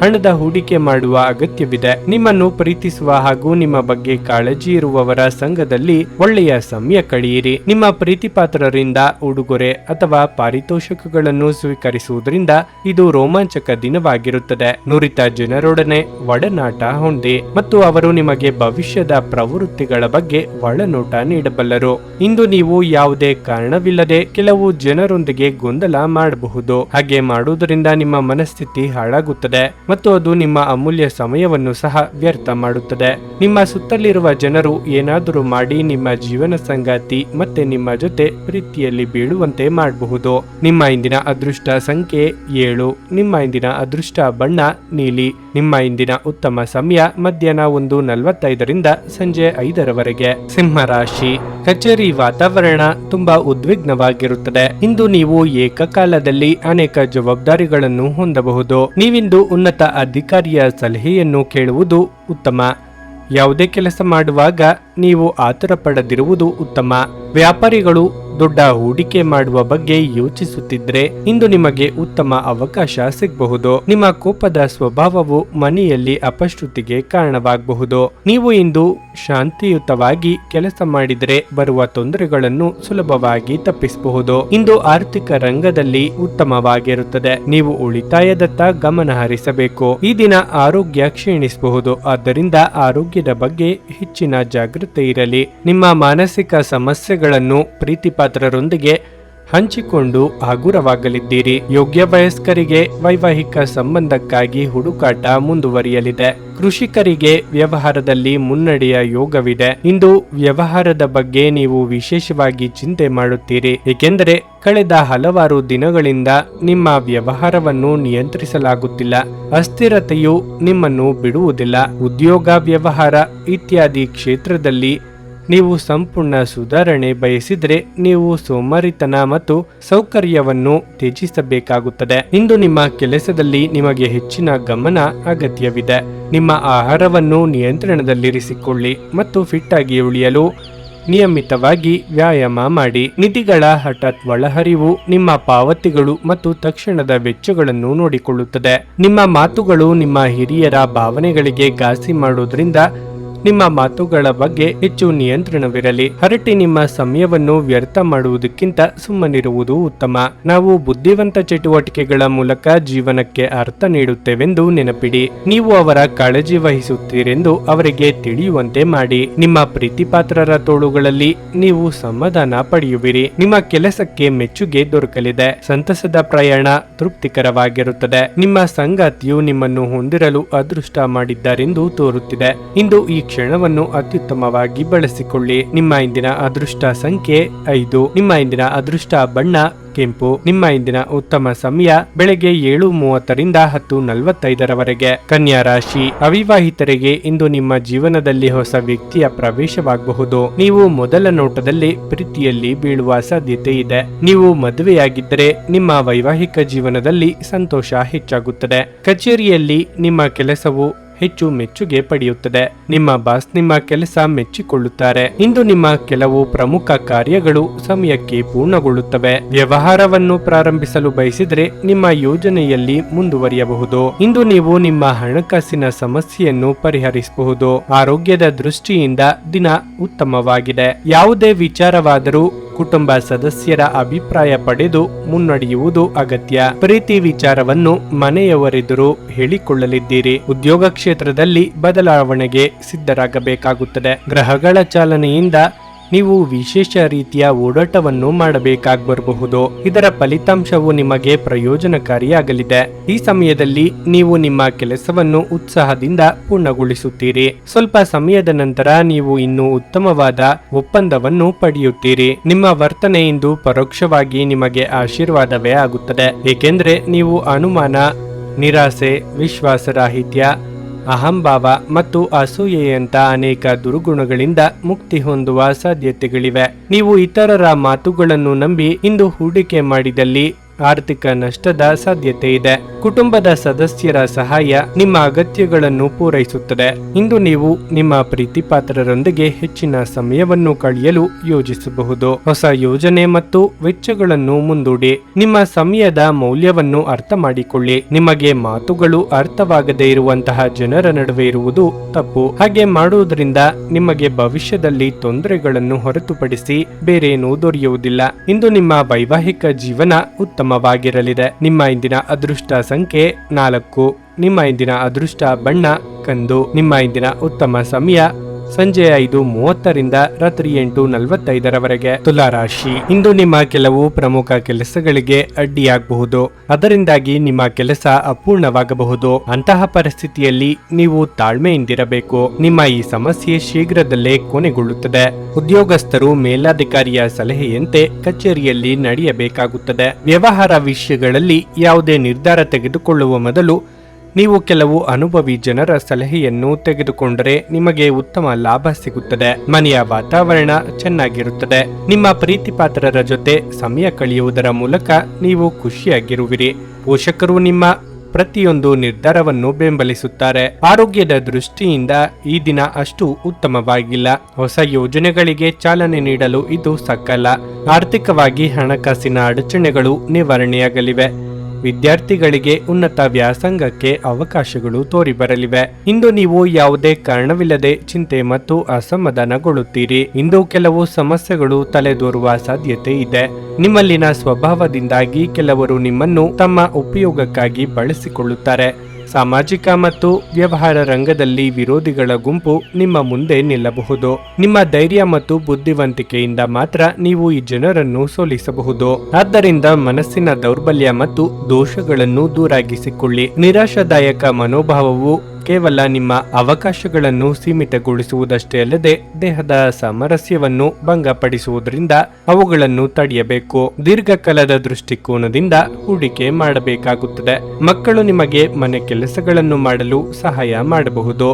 Speaker 1: ಹಣದ ಹೂಡಿಕೆ ಮಾಡುವ ಅಗತ್ಯವಿದೆ. ನಿಮ್ಮನ್ನು ಪ್ರೀತಿಸುವ ಹಾಗೂ ನಿಮ್ಮ ಬಗ್ಗೆ ಕಾಳಜಿ ಇರುವವರ ಸಂಘದಲ್ಲಿ ಒಳ್ಳೆಯ ಸಮಯ ಕಳೆಯಿರಿ. ನಿಮ್ಮ ಪ್ರೀತಿಪಾತ್ರರಿಂದ ಉಡುಗೊರೆ ಅಥವಾ ಪಾರಿತೋಷಕಗಳನ್ನು ಸ್ವೀಕರಿಸುವುದರಿಂದ ಇದು ರೋಮಾಂಚಕ ದಿನವಾಗಿರುತ್ತದೆ. ನುರಿತ ಜನರೊಡನೆ ಒಡನಾಟ ಹೊಂದಿ ಮತ್ತು ಅವರು ನಿಮಗೆ ಭವಿಷ್ಯದ ಪ್ರವೃತ್ತಿಗಳ ಬಗ್ಗೆ ಒಳನೋಟ ನೀಡಬಲ್ಲರು. ಇಂದು ನೀವು ಯಾವುದೇ ಕಾರಣವಿಲ್ಲದೆ ಕೆಲವು ಜನರೊಂದಿಗೆ ಗೊಂದಲ ಮಾಡಬಹುದು. ಹಾಗೆ ಮಾಡುವುದರಿಂದ ನಿಮ್ಮ ಮನಸ್ಥಿತಿ ಹಾಳಾಗುತ್ತದೆ ಮತ್ತು ಅದು ನಿಮ್ಮ ಅಮೂಲ್ಯ ಸಮಯವನ್ನು ಸಹ ವ್ಯರ್ಥ ಮಾಡುತ್ತದೆ. ನಿಮ್ಮ ಸುತ್ತಲಿರುವ ಜನರು ಏನಾದರೂ ಮಾಡಿ ನಿಮ್ಮ ಜೀವನ ಸಂಗಾತಿ ಮತ್ತೆ ನಿಮ್ಮ ಜೊತೆ ಪ್ರೀತಿಯಲ್ಲಿ ಬೀಳುವಂತೆ ಮಾಡಬಹುದು. ನಿಮ್ಮ ಇಂದಿನ ಅದೃಷ್ಟ ಸಂಖ್ಯೆ 7. ನಿಮ್ಮ ಇಂದಿನ ಅದೃಷ್ಟ ಬಣ್ಣ ನೀಲಿ. ನಿಮ್ಮ ಇಂದಿನ ಉತ್ತಮ ಸಮಯ ಮಧ್ಯಾಹ್ನ 1:45 ಸಂಜೆ 5 ಸಿಂಹ ರಾಶಿ. ಕಚೇರಿ ವಾತಾವರಣ ತುಂಬಾ ಉದ್ವಿಗ್ನವಾಗಿರುತ್ತದೆ. ಇಂದು ನೀವು ಏಕಕಾಲದಲ್ಲಿ ಅನೇಕ ಜವಾಬ್ದಾರಿಗಳನ್ನು ಹೊಂದಬಹುದು. ನೀವಿಂದು ಉನ್ನತ ಅಧಿಕಾರಿಯ ಸಲಹೆಯನ್ನು ಕೇಳುವುದು ಉತ್ತಮ. ಯಾವುದೇ ಕೆಲಸ ಮಾಡುವಾಗ ನೀವು ಆತುರ ಪಡದಿರುವುದು ಉತ್ತಮ. ವ್ಯಾಪಾರಿಗಳು ದೊಡ್ಡ ಹೂಡಿಕೆ ಮಾಡುವ ಬಗ್ಗೆ ಯೋಚಿಸುತ್ತಿದ್ರೆ ಇಂದು ನಿಮಗೆ ಉತ್ತಮ ಅವಕಾಶ ಸಿಗಬಹುದು. ನಿಮ್ಮ ಕೋಪದ ಸ್ವಭಾವವು ಮನೆಯಲ್ಲಿ ಅಪಶ್ರುತಿಗೆ ಕಾರಣವಾಗಬಹುದು. ನೀವು ಇಂದು ಶಾಂತಿಯುತವಾಗಿ ಕೆಲಸ ಮಾಡಿದರೆ ಬರುವ ತೊಂದರೆಗಳನ್ನು ಸುಲಭವಾಗಿ ತಪ್ಪಿಸಬಹುದು. ಇಂದು ಆರ್ಥಿಕ ರಂಗದಲ್ಲಿ ಉತ್ತಮವಾಗಿರುತ್ತದೆ. ನೀವು ಉಳಿತಾಯದತ್ತ ಗಮನ ಹರಿಸಬೇಕು. ಈ ದಿನ ಆರೋಗ್ಯ ಕ್ಷೀಣಿಸಬಹುದು. ಆದ್ದರಿಂದ ಆರೋಗ್ಯದ ಬಗ್ಗೆ ಹೆಚ್ಚಿನ ಜಾಗೃತಿ ಇರಲಿ. ನಿಮ್ಮ ಮಾನಸಿಕ ಸಮಸ್ಯೆಗಳನ್ನು ಪ್ರೀತಿಪಾತ್ರರೊಂದಿಗೆ ಹಂಚಿಕೊಂಡು ಹಗುರವಾಗಲಿದ್ದೀರಿ. ಯೋಗ್ಯ ವಯಸ್ಕರಿಗೆ ವೈವಾಹಿಕ ಸಂಬಂಧಕ್ಕಾಗಿ ಹುಡುಕಾಟ ಮುಂದುವರಿಯಲಿದೆ. ಕೃಷಿಕರಿಗೆ ವ್ಯವಹಾರದಲ್ಲಿ ಮುನ್ನಡೆಯ ಯೋಗವಿದೆ. ಇಂದು ವ್ಯವಹಾರದ ಬಗ್ಗೆ ನೀವು ವಿಶೇಷವಾಗಿ ಚಿಂತೆ ಮಾಡುತ್ತೀರಿ, ಏಕೆಂದರೆ ಕಳೆದ ಹಲವಾರು ದಿನಗಳಿಂದ ನಿಮ್ಮ ವ್ಯವಹಾರವನ್ನು ನಿಯಂತ್ರಿಸಲಾಗುತ್ತಿಲ್ಲ. ಅಸ್ಥಿರತೆಯು ನಿಮ್ಮನ್ನು ಬಿಡುವುದಿಲ್ಲ. ಉದ್ಯೋಗ, ವ್ಯವಹಾರ ಇತ್ಯಾದಿ ಕ್ಷೇತ್ರದಲ್ಲಿ ನೀವು ಸಂಪೂರ್ಣ ಸುಧಾರಣೆ ಬಯಸಿದರೆ ನೀವು ಸೋಮಾರಿತನ ಮತ್ತು ಸೌಕರ್ಯವನ್ನು ತ್ಯಜಿಸಬೇಕಾಗುತ್ತದೆ. ಇಂದು ನಿಮ್ಮ ಕೆಲಸದಲ್ಲಿ ನಿಮಗೆ ಹೆಚ್ಚಿನ ಗಮನ ಅಗತ್ಯವಿದೆ. ನಿಮ್ಮ ಆಹಾರವನ್ನು ನಿಯಂತ್ರಣದಲ್ಲಿರಿಸಿಕೊಳ್ಳಿ ಮತ್ತು ಫಿಟ್ ಆಗಿ ಉಳಿಯಲು ನಿಯಮಿತವಾಗಿ ವ್ಯಾಯಾಮ ಮಾಡಿ. ನಿಧಿಗಳ ಹಠಾತ್ ಒಳಹರಿವು ನಿಮ್ಮ ಪಾವತಿಗಳು ಮತ್ತು ತಕ್ಷಣದ ವೆಚ್ಚಗಳನ್ನು ನೋಡಿಕೊಳ್ಳುತ್ತದೆ. ನಿಮ್ಮ ಮಾತುಗಳು ನಿಮ್ಮ ಹಿರಿಯರ ಭಾವನೆಗಳಿಗೆ ಘಾಸಿ ಮಾಡುವುದರಿಂದ ನಿಮ್ಮ ಮಾತುಗಳ ಬಗ್ಗೆ ಹೆಚ್ಚು ನಿಯಂತ್ರಣವಿರಲಿ. ಹರಟಿ ನಿಮ್ಮ ಸಮಯವನ್ನು ವ್ಯರ್ಥ ಮಾಡುವುದಕ್ಕಿಂತ ಸುಮ್ಮನಿರುವುದು ಉತ್ತಮ. ನಾವು ಬುದ್ಧಿವಂತ ಚಟುವಟಿಕೆಗಳ ಮೂಲಕ ಜೀವನಕ್ಕೆ ಅರ್ಥ ನೀಡುತ್ತೇವೆಂದು ನೆನಪಿಡಿ. ನೀವು ಅವರ ಕಾಳಜಿ ವಹಿಸುತ್ತೀರೆಂದು ಅವರಿಗೆ ತಿಳಿಯುವಂತೆ ಮಾಡಿ. ನಿಮ್ಮ ಪ್ರೀತಿಪಾತ್ರರ ತೋಳುಗಳಲ್ಲಿ ನೀವು ಸಮಾಧಾನ ಪಡೆಯುವಿರಿ. ನಿಮ್ಮ ಕೆಲಸಕ್ಕೆ ಮೆಚ್ಚುಗೆ ದೊರಕಲಿದೆ. ಸಂತಸದ ಪ್ರಯಾಣ ತೃಪ್ತಿಕರವಾಗಿರುತ್ತದೆ. ನಿಮ್ಮ ಸಂಗಾತಿಯು ನಿಮ್ಮನ್ನು ಹೊಂದಿರಲು ಅದೃಷ್ಟ ಮಾಡಿದ್ದಾರೆಂದು ತೋರುತ್ತಿದೆ. ಇಂದು ಈ ಕ್ಷಣವನ್ನು ಅತ್ಯುತ್ತಮವಾಗಿ ಬಳಸಿಕೊಳ್ಳಿ. ನಿಮ್ಮ ಇಂದಿನ ಅದೃಷ್ಟ ಸಂಖ್ಯೆ 5. ನಿಮ್ಮ ಇಂದಿನ ಅದೃಷ್ಟ ಬಣ್ಣ ಕೆಂಪು. ನಿಮ್ಮ ಇಂದಿನ ಉತ್ತಮ ಸಮಯ ಬೆಳಗ್ಗೆ 7:30ರಿಂದ 10:45ರವರೆಗೆ. ಕನ್ಯಾ ರಾಶಿ. ಅವಿವಾಹಿತರಿಗೆ ಇಂದು ನಿಮ್ಮ ಜೀವನದಲ್ಲಿ ಹೊಸ ವ್ಯಕ್ತಿಯ ಪ್ರವೇಶವಾಗಬಹುದು. ನೀವು ಮೊದಲ ನೋಟದಲ್ಲಿ ಪ್ರೀತಿಯಲ್ಲಿ ಬೀಳುವ ಸಾಧ್ಯತೆ ಇದೆ. ನೀವು ಮದುವೆಯಾಗಿದ್ದರೆ ನಿಮ್ಮ ವೈವಾಹಿಕ ಜೀವನದಲ್ಲಿ ಸಂತೋಷ ಹೆಚ್ಚಾಗುತ್ತದೆ. ಕಚೇರಿಯಲ್ಲಿ ನಿಮ್ಮ ಕೆಲಸವು ಹೆಚ್ಚು ಮೆಚ್ಚುಗೆ ಪಡೆಯುತ್ತದೆ. ನಿಮ್ಮ ಬಾಸ್ ನಿಮ್ಮ ಕೆಲಸ ಮೆಚ್ಚಿಕೊಳ್ಳುತ್ತಾರೆ. ಇಂದು ನಿಮ್ಮ ಕೆಲವು ಪ್ರಮುಖ ಕಾರ್ಯಗಳು ಸಮಯಕ್ಕೆ ಪೂರ್ಣಗೊಳ್ಳುತ್ತವೆ. ವ್ಯವಹಾರವನ್ನು ಪ್ರಾರಂಭಿಸಲು ಬಯಸಿದರೆ ನಿಮ್ಮ ಯೋಜನೆಯಲ್ಲಿ ಮುಂದುವರಿಯಬಹುದು. ಇಂದು ನೀವು ನಿಮ್ಮ ಹಣಕಾಸಿನ ಸಮಸ್ಯೆಯನ್ನು ಪರಿಹರಿಸಬಹುದು. ಆರೋಗ್ಯದ ದೃಷ್ಟಿಯಿಂದ ದಿನ ಉತ್ತಮವಾಗಿದೆ. ಯಾವುದೇ ವಿಚಾರವಾದರೂ ಕುಟುಂಬ ಸದಸ್ಯರ ಅಭಿಪ್ರಾಯ ಪಡೆದು ಮುನ್ನಡೆಯುವುದು ಅಗತ್ಯ. ಪ್ರೀತಿ ವಿಚಾರವನ್ನು ಮನೆಯವರೆದುರು ಹೇಳಿಕೊಳ್ಳಲಿದ್ದೀರಿ. ಉದ್ಯೋಗ ಕ್ಷೇತ್ರದಲ್ಲಿ ಬದಲಾವಣೆಗೆ ಸಿದ್ಧರಾಗಬೇಕಾಗುತ್ತದೆ. ಗ್ರಹಗಳ ಚಾಲನೆಯಿಂದ ನೀವು ವಿಶೇಷ ರೀತಿಯ ಓಡಾಟವನ್ನು ಮಾಡಬೇಕಾಗಬರಬಹುದು. ಇದರ ಫಲಿತಾಂಶವು ನಿಮಗೆ ಪ್ರಯೋಜನಕಾರಿಯಾಗಲಿದೆ. ಈ ಸಮಯದಲ್ಲಿ ನೀವು ನಿಮ್ಮ ಕೆಲಸವನ್ನು ಉತ್ಸಾಹದಿಂದ ಪೂರ್ಣಗೊಳಿಸುತ್ತೀರಿ. ಸ್ವಲ್ಪ ಸಮಯದ ನಂತರ ನೀವು ಇನ್ನೂ ಉತ್ತಮವಾದ ಒಪ್ಪಂದವನ್ನು ಪಡೆಯುತ್ತೀರಿ. ನಿಮ್ಮ ವರ್ತನೆ ಇಂದು ಪರೋಕ್ಷವಾಗಿ ನಿಮಗೆ ಆಶೀರ್ವಾದವೇ ಆಗುತ್ತದೆ, ಏಕೆಂದರೆ ನೀವು ಅನುಮಾನ, ನಿರಾಸೆ, ವಿಶ್ವಾಸರಾಹಿತ್ಯ, ಅಹಂಭಾವ ಮತ್ತು ಅಸೂಯೆಯಂತ ಅನೇಕ ದುರ್ಗುಣಗಳಿಂದ ಮುಕ್ತಿ ಹೊಂದುವ ಸಾಧ್ಯತೆಗಳಿವೆ. ನೀವು ಇತರರ ಮಾತುಗಳನ್ನು ನಂಬಿ ಇಂದು ಹೂಡಿಕೆ ಮಾಡಿದಲ್ಲಿ ಆರ್ಥಿಕ ನಷ್ಟದ ಸಾಧ್ಯತೆ ಇದೆ. ಕುಟುಂಬದ ಸದಸ್ಯರ ಸಹಾಯ ನಿಮ್ಮ ಅಗತ್ಯಗಳನ್ನು ಪೂರೈಸುತ್ತದೆ. ಇಂದು ನೀವು ನಿಮ್ಮ ಪ್ರೀತಿಪಾತ್ರರೊಂದಿಗೆ ಹೆಚ್ಚಿನ ಸಮಯವನ್ನು ಕಳೆಯಲು ಯೋಜಿಸಬಹುದು. ಹೊಸ ಯೋಜನೆ ಮತ್ತು ವೆಚ್ಚಗಳನ್ನು ಮುಂದೂಡಿ. ನಿಮ್ಮ ಸಮಯದ ಮೌಲ್ಯವನ್ನು ಅರ್ಥ ಮಾಡಿಕೊಳ್ಳಿ. ನಿಮಗೆ ಮಾತುಗಳು ಅರ್ಥವಾಗದೇ ಇರುವಂತಹ ಜನರ ನಡುವೆ ಇರುವುದು ತಪ್ಪು. ಹಾಗೆ ಮಾಡುವುದರಿಂದ ನಿಮಗೆ ಭವಿಷ್ಯದಲ್ಲಿ ತೊಂದರೆಗಳನ್ನು ಹೊರತುಪಡಿಸಿ ಬೇರೇನೂ ದೊರೆಯುವುದಿಲ್ಲ. ಇಂದು ನಿಮ್ಮ ವೈವಾಹಿಕ ಜೀವನ ಉತ್ತಮವಾಗಿರಲಿದೆ. ನಿಮ್ಮ ಇಂದಿನ ಅದೃಷ್ಟ ಸಂಖ್ಯೆ 4. ನಿಮ್ಮ ಇಂದಿನ ಅದೃಷ್ಟ ಬಣ್ಣ ಕಂದು. ನಿಮ್ಮ ಇಂದಿನ ಉತ್ತಮ ಸಮಯ ಸಂಜೆ 5:30ರಿಂದ ರಾತ್ರಿ 8:45ರವರೆಗೆ. ತುಲಾರಾಶಿ. ಇಂದು ನಿಮ್ಮ ಕೆಲವು ಪ್ರಮುಖ ಕೆಲಸಗಳಿಗೆ ಅಡ್ಡಿಯಾಗಬಹುದು. ಅದರಿಂದಾಗಿ ನಿಮ್ಮ ಕೆಲಸ ಅಪೂರ್ಣವಾಗಬಹುದು. ಅಂತಹ ಪರಿಸ್ಥಿತಿಯಲ್ಲಿ ನೀವು ತಾಳ್ಮೆಯಿಂದಿರಬೇಕು. ನಿಮ್ಮ ಈ ಸಮಸ್ಯೆ ಶೀಘ್ರದಲ್ಲೇ ಕೊನೆಗೊಳ್ಳುತ್ತದೆ. ಉದ್ಯೋಗಸ್ಥರು ಮೇಲಾಧಿಕಾರಿಯ ಸಲಹೆಯಂತೆ ಕಚೇರಿಯಲ್ಲಿ ನಡೆಯಬೇಕಾಗುತ್ತದೆ. ವ್ಯವಹಾರ ವಿಷಯಗಳಲ್ಲಿ ಯಾವುದೇ ನಿರ್ಧಾರ ತೆಗೆದುಕೊಳ್ಳುವ ಮೊದಲು ನೀವು ಕೆಲವು ಅನುಭವಿ ಜನರ ಸಲಹೆಯನ್ನು ತೆಗೆದುಕೊಂಡರೆ ನಿಮಗೆ ಉತ್ತಮ ಲಾಭ ಸಿಗುತ್ತದೆ. ಮನೆಯ ವಾತಾವರಣ ಚೆನ್ನಾಗಿರುತ್ತದೆ. ನಿಮ್ಮ ಪ್ರೀತಿಪಾತ್ರರ ಜೊತೆ ಸಮಯ ಕಳೆಯುವುದರ ಮೂಲಕ ನೀವು ಖುಷಿಯಾಗಿರುವಿರಿ. ಪೋಷಕರು ನಿಮ್ಮ ಪ್ರತಿಯೊಂದು ನಿರ್ಧಾರವನ್ನು ಬೆಂಬಲಿಸುತ್ತಾರೆ. ಆರೋಗ್ಯದ ದೃಷ್ಟಿಯಿಂದ ಈ ದಿನ ಅಷ್ಟು ಉತ್ತಮವಾಗಿಲ್ಲ. ಹೊಸ ಯೋಜನೆಗಳಿಗೆ ಚಾಲನೆ ನೀಡಲು ಇದು ಸಕಾಲ. ಆರ್ಥಿಕವಾಗಿ ಹಣಕಾಸಿನ ಅಡಚಣೆಗಳು ನಿವಾರಣೆಯಾಗಲಿವೆ. ವಿದ್ಯಾರ್ಥಿಗಳಿಗೆ ಉನ್ನತ ವ್ಯಾಸಂಗಕ್ಕೆ ಅವಕಾಶಗಳು ತೋರಿಬರಲಿವೆ. ಇಂದು ನೀವು ಯಾವುದೇ ಕಾರಣವಿಲ್ಲದೆ ಚಿಂತೆ ಮತ್ತು ಅಸಮಾಧಾನಗೊಳ್ಳುತ್ತೀರಿ. ಇಂದು ಕೆಲವು ಸಮಸ್ಯೆಗಳು ತಲೆದೋರುವ ಸಾಧ್ಯತೆ ಇದೆ. ನಿಮ್ಮಲ್ಲಿನ ಸ್ವಭಾವದಿಂದಾಗಿ ಕೆಲವರು ನಿಮ್ಮನ್ನು ತಮ್ಮ ಉಪಯೋಗಕ್ಕಾಗಿ ಬಳಸಿಕೊಳ್ಳುತ್ತಾರೆ. ಸಾಮಾಜಿಕ ಮತ್ತು ವ್ಯವಹಾರ ರಂಗದಲ್ಲಿ ವಿರೋಧಿಗಳ ಗುಂಪು ನಿಮ್ಮ ಮುಂದೆ ನಿಲ್ಲಬಹುದು. ನಿಮ್ಮ ಧೈರ್ಯ ಮತ್ತು ಬುದ್ಧಿವಂತಿಕೆಯಿಂದ ಮಾತ್ರ ನೀವು ಈ ಜನರನ್ನು ಸೋಲಿಸಬಹುದು. ಆದ್ದರಿಂದ ಮನಸ್ಸಿನ ದೌರ್ಬಲ್ಯ ಮತ್ತು ದೋಷಗಳನ್ನು ದೂರಾಗಿಸಿಕೊಳ್ಳಿ. ನಿರಾಶಾದಾಯಕ ಮನೋಭಾವವು ಕೇವಲ ನಿಮ್ಮ ಅವಕಾಶಗಳನ್ನು ಸೀಮಿತಗೊಳಿಸುವುದಷ್ಟೇ ಅಲ್ಲದೆ ದೇಹದ ಸಾಮರಸ್ಯವನ್ನು ಭಂಗಪಡಿಸುವುದರಿಂದ ಅವುಗಳನ್ನು ತಡೆಯಬೇಕು. ದೀರ್ಘಕಾಲದ ದೃಷ್ಟಿಕೋನದಿಂದ ಹೂಡಿಕೆ ಮಾಡಬೇಕಾಗುತ್ತದೆ. ಮಕ್ಕಳು ನಿಮಗೆ ಮನೆ ಕೆಲಸಗಳನ್ನು ಮಾಡಲು ಸಹಾಯ ಮಾಡಬಹುದು.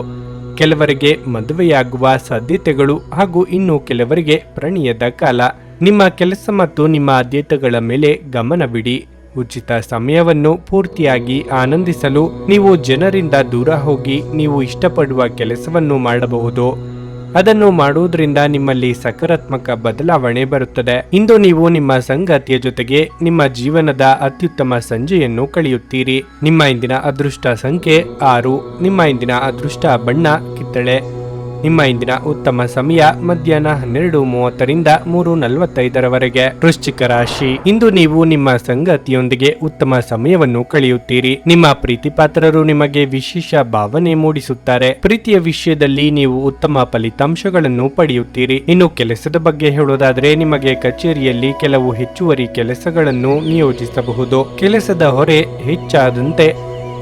Speaker 1: ಕೆಲವರಿಗೆ ಮದುವೆಯಾಗುವ ಸಾಧ್ಯತೆಗಳು ಹಾಗೂ ಇನ್ನು ಕೆಲವರಿಗೆ ಪ್ರಣಯದ ಕಾಲ. ನಿಮ್ಮ ಕೆಲಸ ಮತ್ತು ನಿಮ್ಮ ಆದ್ಯತೆಗಳ ಮೇಲೆ ಗಮನವಿಡಿ. ಉಚಿತ ಸಮಯವನ್ನು ಪೂರ್ತಿಯಾಗಿ ಆನಂದಿಸಲು ನೀವು ಜನರಿಂದ ದೂರ ಹೋಗಿ ನೀವು ಇಷ್ಟಪಡುವ ಕೆಲಸವನ್ನು ಮಾಡಬಹುದು. ಅದನ್ನು ಮಾಡುವುದರಿಂದ ನಿಮ್ಮಲ್ಲಿ ಸಕಾರಾತ್ಮಕ ಬದಲಾವಣೆ ಬರುತ್ತದೆ. ಇಂದು ನೀವು ನಿಮ್ಮ ಸಂಗಾತಿಯ ಜೊತೆಗೆ ನಿಮ್ಮ ಜೀವನದ ಅತ್ಯುತ್ತಮ ಸಂಜೆಯನ್ನು ಕಳೆಯುತ್ತೀರಿ. ನಿಮ್ಮ ಇಂದಿನ ಅದೃಷ್ಟ ಸಂಖ್ಯೆ 6. ನಿಮ್ಮ ಇಂದಿನ ಅದೃಷ್ಟ ಬಣ್ಣ ಕಿತ್ತಳೆ. ನಿಮ್ಮ ಇಂದಿನ ಉತ್ತಮ ಸಮಯ ಮಧ್ಯಾಹ್ನ 12:30ರಿಂದ 3:45ರವರೆಗೆ. ವೃಶ್ಚಿಕ ರಾಶಿ. ಇಂದು ನೀವು ನಿಮ್ಮ ಸಂಗಾತಿಯೊಂದಿಗೆ ಉತ್ತಮ ಸಮಯವನ್ನು ಕಳೆಯುತ್ತೀರಿ. ನಿಮ್ಮ ಪ್ರೀತಿ ಪಾತ್ರರು ನಿಮಗೆ ವಿಶೇಷ ಭಾವನೆ ಮೂಡಿಸುತ್ತಾರೆ. ಪ್ರೀತಿಯ ವಿಷಯದಲ್ಲಿ ನೀವು ಉತ್ತಮ ಫಲಿತಾಂಶಗಳನ್ನು ಪಡೆಯುತ್ತೀರಿ. ಇನ್ನು ಕೆಲಸದ ಬಗ್ಗೆ ಹೇಳೋದಾದ್ರೆ ನಿಮಗೆ ಕಚೇರಿಯಲ್ಲಿ ಕೆಲವು ಹೆಚ್ಚುವರಿ ಕೆಲಸಗಳನ್ನು ನಿಯೋಜಿಸಬಹುದು. ಕೆಲಸದ ಹೊರೆ ಹೆಚ್ಚಾದಂತೆ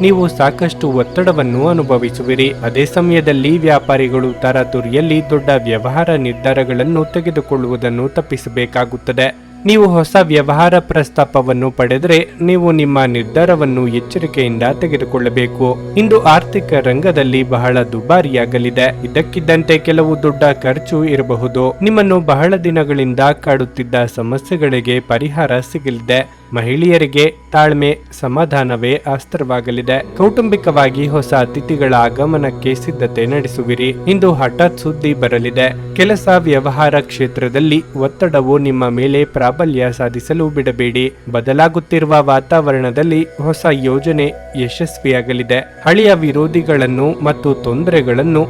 Speaker 1: ನೀವು ಸಾಕಷ್ಟು ಒತ್ತಡವನ್ನು ಅನುಭವಿಸುವಿರಿ. ಅದೇ ಸಮಯದಲ್ಲಿ ವ್ಯಾಪಾರಿಗಳು ತರಾತುರಿಯಲ್ಲಿ ದೊಡ್ಡ ವ್ಯವಹಾರ ನಿರ್ಧಾರಗಳನ್ನು ತೆಗೆದುಕೊಳ್ಳುವುದನ್ನು ತಪ್ಪಿಸಬೇಕಾಗುತ್ತದೆ. ನೀವು ಹೊಸ ವ್ಯವಹಾರ ಪ್ರಸ್ತಾಪವನ್ನು ಪಡೆದರೆ ನೀವು ನಿಮ್ಮ ನಿರ್ಧಾರವನ್ನು ಎಚ್ಚರಿಕೆಯಿಂದ ತೆಗೆದುಕೊಳ್ಳಬೇಕು. ಇಂದು ಆರ್ಥಿಕ ರಂಗದಲ್ಲಿ ಬಹಳ ದುಬಾರಿಯಾಗಲಿದೆ. ಇದ್ದಕ್ಕಿದ್ದಂತೆ ಕೆಲವು ದೊಡ್ಡ ಖರ್ಚು ಇರಬಹುದು. ನಿಮ್ಮನ್ನು ಬಹಳ ದಿನಗಳಿಂದ ಕಾಡುತ್ತಿದ್ದ ಸಮಸ್ಯೆಗಳಿಗೆ ಪರಿಹಾರ ಸಿಗಲಿದೆ. ಮಹಿಳೆಯರಿಗೆ ತಾಳ್ಮೆ ಸಮಾಧಾನವೇ ಅಸ್ತ್ರವಾಗಲಿದೆ. ಕೌಟುಂಬಿಕವಾಗಿ ಹೊಸ ಅತಿಥಿಗಳ ಆಗಮನಕ್ಕೆ ಸಿದ್ಧತೆ ನಡೆಸುವಿರಿ. ಇಂದು ಹಠಾತ್ ಸುದ್ದಿ ಬರಲಿದೆ. ಕೆಲಸ ವ್ಯವಹಾರ ಕ್ಷೇತ್ರದಲ್ಲಿ ಒತ್ತಡವು ನಿಮ್ಮ ಮೇಲೆ ಪ್ರಾಬಲ್ಯ ಸಾಧಿಸಲು ಬಿಡಬೇಡಿ. ಬದಲಾಗುತ್ತಿರುವ ವಾತಾವರಣದಲ್ಲಿ ಹೊಸ ಯೋಜನೆ ಯಶಸ್ವಿಯಾಗಲಿದೆ. ಹಳೆಯ ವಿರೋಧಿಗಳನ್ನು ಮತ್ತು ತೊಂದರೆಗಳನ್ನು